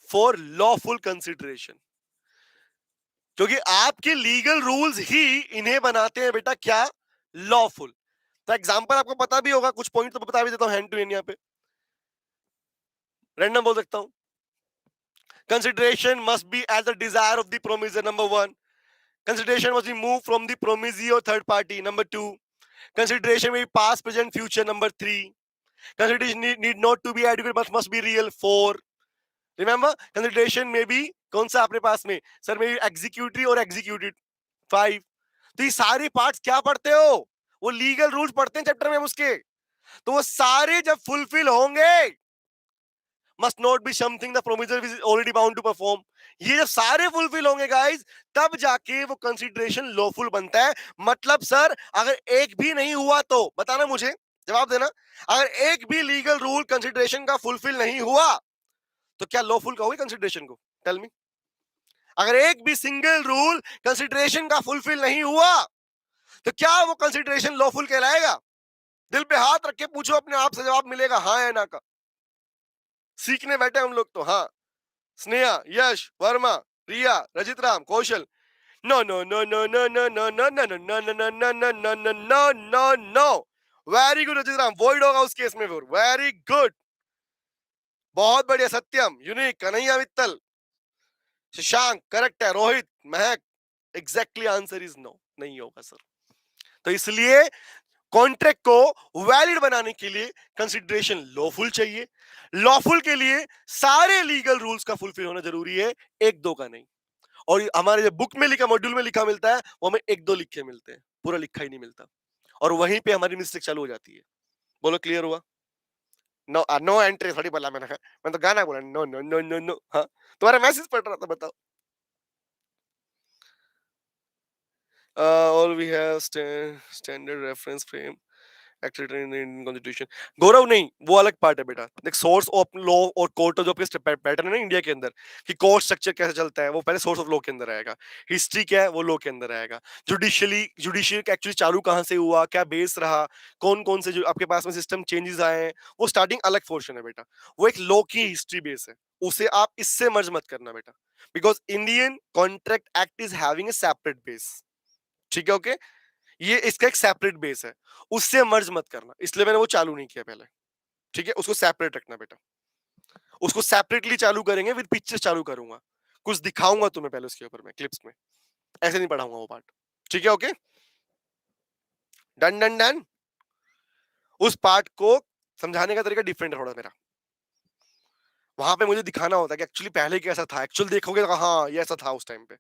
For lawful consideration. क्योंकि आपके लीगल रूल्स ही इन्हें बनाते हैं बेटा क्या? लॉफुल। तो एग्जांपल आपको पता भी होगा, कुछ पॉइंट तो बता भी देता हूं हैंड टू हैंड, यहां पे रैंडम बोल सकता हूं। Consideration must be as the desire of the promisor, number 1। Consideration must be move from the promisee third party, number 2। Consideration में past present future, number 3। Consideration need not to be adequate but must be real, 4। Remember, consideration में भी कौन सा अपने पास में sir, में executory और executed, 5। तो ये सारे पार्ट्स क्या पढ़ते हो? वो लीगल रूल्स पढ़ते हैं चैप्टर में हम उसके। तो वो सारे जब फुलफिल होंगे, must not be something the promisor is already bound to perform, ये जब सारे फुलफिल होंगे गाइस, तब जाके वो कंसिडरेशन लॉफुल बनता है। मतलब सर, अगर एक भी नहीं हुआ तो बताना मुझे, जवाब देना। अगर एक भी लीगल रूल कंसिडरेशन का फुलफिल नहीं हुआ, तो क्या लॉफुल कहोगे कंसिडरेशन को? Tell me. अगर एक भी सिंगल रूल कंसिडरेशन का फुलफिल नहीं हुआ, तो क्या वो कंसिडरेशन लॉफुल कहलाएगा? दिल पे हाथ रख के पूछो अपने आप से, जवाब मिलेगा हाँ या ना का। सीखने बैठे हम लोग तो। हाँ, Sneha, Yash, Verma, Riya, Rajit Ram, Kaushal, no no no no no no no no no no no no no no no no no no no. Very good Rajit Ram, void होगा उस केस में फिर। वेरी गुड, बहुत बढ़िया। सत्यम, यूनिक, कन्हैया मित्तल, शशांक करेक्ट है, रोहित, महक, एग्जैक्टली आंसर इज नो, नहीं होगा sir. तो इसलिए कॉन्ट्रैक्ट को वैलिड बनाने के लिए कंसिडरेशन लॉफुल चाहिए। लॉफुल के लिए सारे लीगल रूल्स का फुलफिल होना जरूरी है, एक दो का नहीं। और हमारे जो बुक में लिखा, मॉड्यूल में लिखा मिलता है, वो हमें एक दो लिखे मिलते हैं, पूरा लिखा ही नहीं मिलता। और वहीं पे हमारी मिस्टेक चालू हो जाती है। बोलो क्लियर हुआ? नो नो एंट्री थोड़ी बोला मैंने, मैं तो गाना बोला, no no no no no. हाँ, तुम्हारा मैसेज पढ़ रहा था, बताओ। All we have standard reference frame acted in the Indian Constitution। गौरव नहीं, वो अलग पार्ट है बेटा। देख, सोर्स ऑफ लॉ और कोर्ट जो आपके पैटर्न है ना इंडिया के अंदर, कि कोर्ट स्ट्रक्चर कैसे चलता है, वो पहले सोर्स ऑफ लॉ के अंदर आएगा। हिस्ट्री क्या है, वो लॉ के अंदर आएगा। जुडिशियरी एक्चुअली चालू कहाँ से हुआ, क्या बेस रहा, कौन कौन से जो आपके पास में सिस्टम चेंजेस आए हैं, वो स्टार्टिंग अलग पोर्शन है बेटा। वो एक लॉ की हिस्ट्री बेस है, उसे आप इससे मर्ज मत करना बेटा। Because Indian contract act is having a separate base. ठीक है, ओके। ये इसका एक सेपरेट बेस है, उससे मर्ज मत करना, इसलिए मैंने वो चालू नहीं किया पहले। ठीक है, उसको सेपरेट रखना बेटा। उसको सेपरेटली चालू करेंगे, विद पिक्चर्स चालू करूंगा, कुछ दिखाऊंगा तुम्हें पहले उसके ऊपर मैं क्लिप्स में, ऐसे नहीं पढ़ाऊंगा वो पार्ट। ठीक है, ओके, डन डन डन। उस पार्ट को समझाने का तरीका डिफरेंट है थोड़ा मेरा। वहां पे मुझे दिखाना होता है कि एक्चुअली पहले कैसा था, एक्चुअल देखोगे तो हाँ ये ऐसा था उस टाइम पे।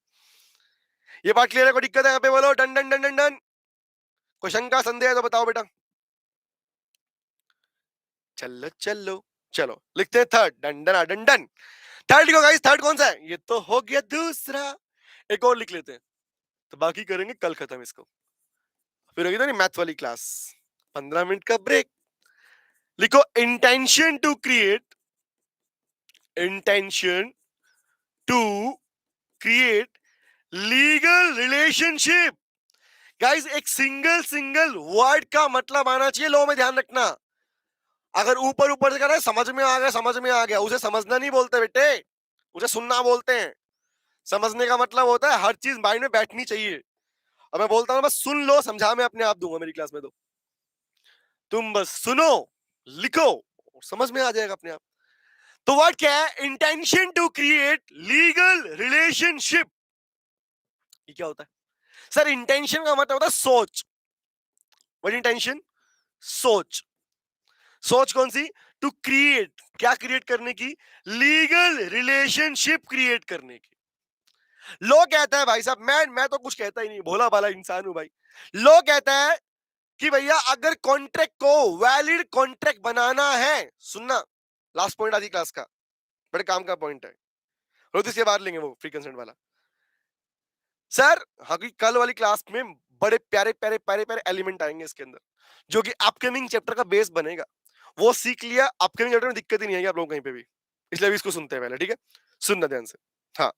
ये पार्ट क्लियर है? कोई दिक्कत है यहाँ पे? बोलो done done done done done. कोई शंका संदेह है तो बताओ बेटा। चलो चलो चलो, लिखते हैं third, done done done done. Third लिखो गाइस, थर्ड कौन सा है? ये तो हो गया दूसरा, एक और लिख लेते हैं, तो बाकी करेंगे कल खत्म इसको। फिर होगी तो नहीं मैथ वाली क्लास, 15 मिनट का ब्रेक, लिखो intention to create, intention to create legal relationship. Guys एक सिंगल सिंगल वर्ड का मतलब आना चाहिए, लो में ध्यान रखना। अगर ऊपर ऊपर से करें समझ में आ गया, समझ में आ गया, उसे समझना नहीं बोलते बेटे, उसे सुनना बोलते हैं। समझने का मतलब होता है हर चीज माइंड में बैठनी चाहिए। और मैं बोलता हूँ बस सुन लो, समझा मैं अपने आप दूंगा मेरी क्लास में, तो तुम बस सुनो, लिखो, समझ में आ जाएगा अपने आप। तो वर्ड क्या है? Intention to create legal relationship. ये क्या होता है सर? इंटेंशन का मतलब होता है सोच। What intention? सोच। सोच कौन सी? टू क्रिएट, क्या क्रिएट करने की? लीगल रिलेशनशिप क्रिएट करने की। लो कहता है भाई साहब, मैं तो कुछ कहता ही नहीं, भोला भाला इंसान हूं भाई। लो कहता है कि भैया अगर कॉन्ट्रैक्ट को वैलिड कॉन्ट्रैक्ट बनाना है, सुनना लास्ट पॉइंट आज की क्लास का, बड़े काम का पॉइंट है, रोज इसके बाद लेंगे वो फ्री कंसेंट वाला। सर हाँ, कल वाली क्लास में बड़े प्यारे प्यारे प्यारे प्यारे एलिमेंट आएंगे इसके अंदर, जो कि अपकमिंग चैप्टर का बेस बनेगा। वो सीख लिया, अपकमिंग चैप्टर में दिक्कत ही नहीं आएगी आप लोगों कहीं पे भी, इसलिए भी इसको सुनते हैं पहले, ठीक है? सुनना ध्यान से। हाँ,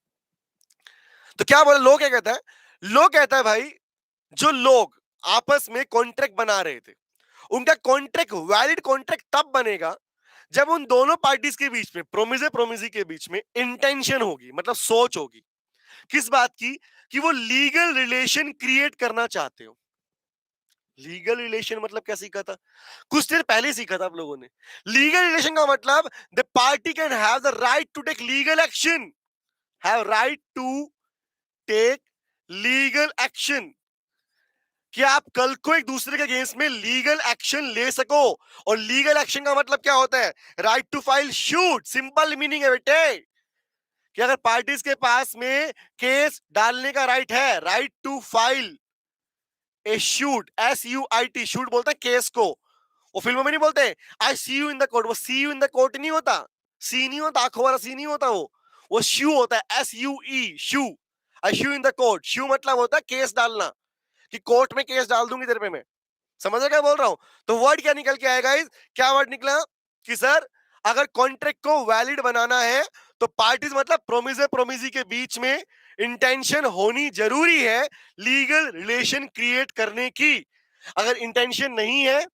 तो क्या बोला लो? क्या कहता है? लो कहता है भाई, जो लोग आपस में कॉन्ट्रैक्ट बना रहे थे, उनका कॉन्ट्रैक्ट वैलिड कॉन्ट्रैक्ट तब बनेगा जब उन दोनों पार्टीज के बीच में, प्रोमिसे प्रोमिसी के बीच में इंटेंशन होगी, मतलब सोच होगी। किस बात की? कि वो लीगल रिलेशन क्रिएट करना चाहते हो। लीगल रिलेशन मतलब क्या सीखा था? कुछ देर पहले सीखा था आप लोगों ने। लीगल रिलेशन का मतलब the party can have the right to take legal action, have right to take legal action, कि आप कल को एक दूसरे के अगेंस्ट में लीगल एक्शन ले सको। और लीगल एक्शन का मतलब क्या होता है? Right to file suit. Simple meaning है बेटे, कि अगर पार्टीज के पास में केस डालने का राइट है, right to file a suit, SUIT, suit बोलते हैं केस को। वो फिल्मों में नहीं बोलते I see you in the court, वो see you in the court नहीं होता, सी नहीं होता, आंखों वाला सी नहीं होता, वो शू होता है, SUE, sue. I sue in the court, sue मतलब होता है केस डालना, कि कोर्ट में केस डाल दूंगी तेरे पे मैं। समझ क्या बोल रहा हूं? तो वर्ड क्या निकल के आएगा? क्या वर्ड निकला? कि सर अगर कॉन्ट्रैक्ट को वैलिड बनाना है तो पार्टीज मतलब प्रोमिस प्रोमिसी के बीच में इंटेंशन होनी जरूरी है लीगल रिलेशन क्रिएट करने की। अगर इंटेंशन नहीं है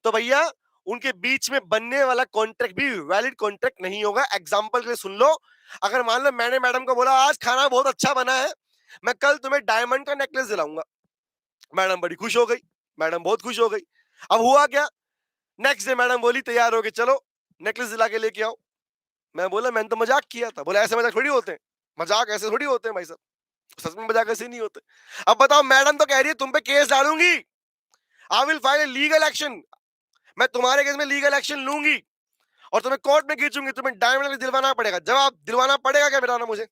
तो भैया उनके बीच में बनने वाला कॉन्ट्रैक्ट भी वैलिड कॉन्ट्रैक्ट नहीं होगा। एग्जांपल के लिए सुन लो, अगर मान लो मैंने मैडम को बोला आज खाना बहुत अच्छा बना है, मैं कल तुम्हें डायमंड का नेकलेस दिलाऊंगा, मैडम बड़ी खुश हो गई, मैडम बहुत खुश हो गई। अब हुआ क्या? नेक्स्ट डे मैडम बोली तैयार हो के चलो नेकलेस दिला के लेके आओ। मैं बोला मैंने तो मजाक किया था। बोला ऐसे मजाक थोड़ी होते हैं, मजाक ऐसे थोड़ी होते हैं भाई साहब, सच में मजाक ऐसे नहीं होते। अब बताओ, मैडम तो कह रही है तुम पे केस डालूंगी, I will file legal action, मैं तुम्हारे केस में लीगल एक्शन लूंगी और तुम्हें कोर्ट में खींचूंगी, तुम्हें डायमंड दिलवाना पड़ेगा। जवाब दिलवाना पड़ेगा क्या बेटा मुझे?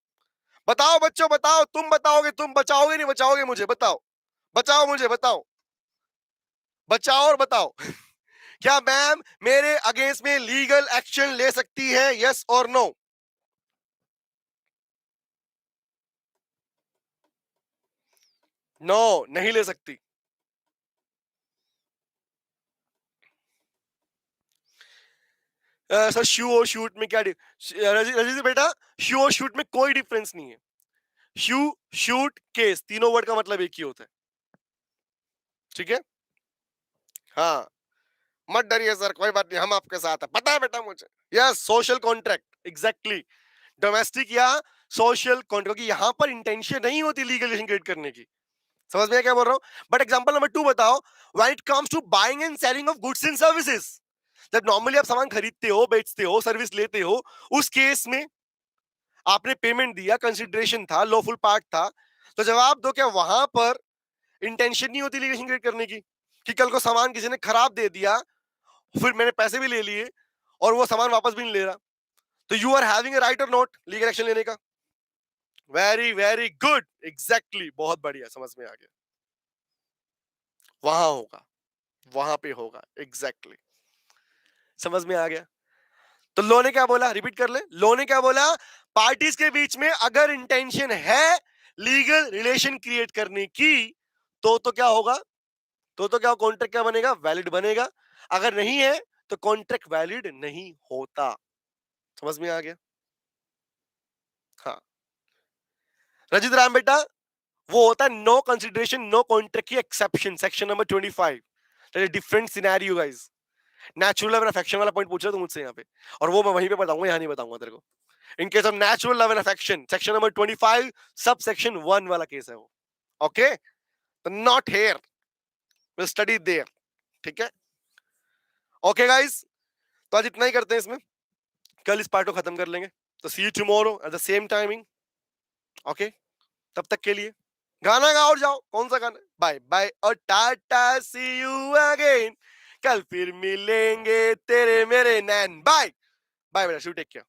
बताओ बच्चों, बताओ, तुम बताओगे, तुम बचाओगे नहीं बचाओगे मुझे? बताओ, बचाओ मुझे, बताओ, बचाओ और बताओ। क्या मैम मेरे अगेंस्ट में लीगल एक्शन ले सकती है? यस और नो? नो, नहीं ले सकती। सर शू और शूट में क्या रजी से बेटा, शू और शूट में कोई डिफरेंस नहीं है। शू, शूट, केस, तीनों वर्ड का मतलब एक ही होता है, ठीक है? हाँ, मत डरिए सर, कोई बात नहीं, हम आपके साथ हैं, पता है बेटा मुझे। Yes, social contract, exactly, domestic या सोशल कॉन्ट्रैक्ट, क्योंकि यहां पर इंटेंशन नहीं होती लीगल रिलेशन क्रिएट करने की। समझ में क्या बोल रहा हूं? बट एग्जांपल नंबर 2 बताओ, when it comes to buying and selling of goods and services, जब नॉर्मली आप सामान खरीदते हो, बेचते हो, सर्विस लेते हो, उस केस में आपने पेमेंट दिया, कंसिडरेशन था, लॉफुल पार्ट था, तो जवाब दो, क्या वहां पर इंटेंशन नहीं होती लिटिगेशन क्रिएट करने की? कि कल को सामान किसी ने खराब दे दिया, फिर मैंने पैसे भी ले लिए और वो सामान वापस भी नहीं ले रहा, तो you are having a right और नॉट लीगल एक्शन लेने का? वेरी वेरी गुड, एग्जैक्टली, बहुत बढ़िया, समझ में आ गया। वहां होगा, वहां पे होगा, एग्जैक्टली, समझ में आ गया। तो लो ने क्या बोला? रिपीट कर ले। लो ने क्या बोला? पार्टीज के बीच में अगर इंटेंशन है लीगल रिलेशन क्रिएट करने की, तो क्या होगा? तो क्या कॉन्ट्रैक्ट क्या बनेगा? वैलिड बनेगा। अगर नहीं है तो कॉन्ट्रैक्ट वैलिड नहीं होता। समझ में आ गया? हाँ। रजित राम बेटा, वो होता है नो कंसिडरेशन नो कॉन्ट्रैक्ट की exception, section number 25। That is different scenario guys. Natural love and affection वाला पॉइंट पूछ रहा तू मुझसे यहाँ पे, और वो मैं वहीं पे बताऊंगा, यहाँ नहीं बताऊंगा तेरे को। In case of natural love and affection, section number 25 sub section 1 वाला केस है वो। ओके, तो not here, will study there. ठीक है, ओके गाइस, तो आज इतना ही करते हैं इसमें, कल इस पार्ट को खत्म कर लेंगे। तो see you tomorrow at the same timing. Okay, तब तक के लिए गाना गाओ और जाओ। कौन सा गाना? बाय बाय और टाटा, सी यू अगेन, कल फिर मिलेंगे तेरे मेरे नैन। बाय बाय बेटा, टेक केयर।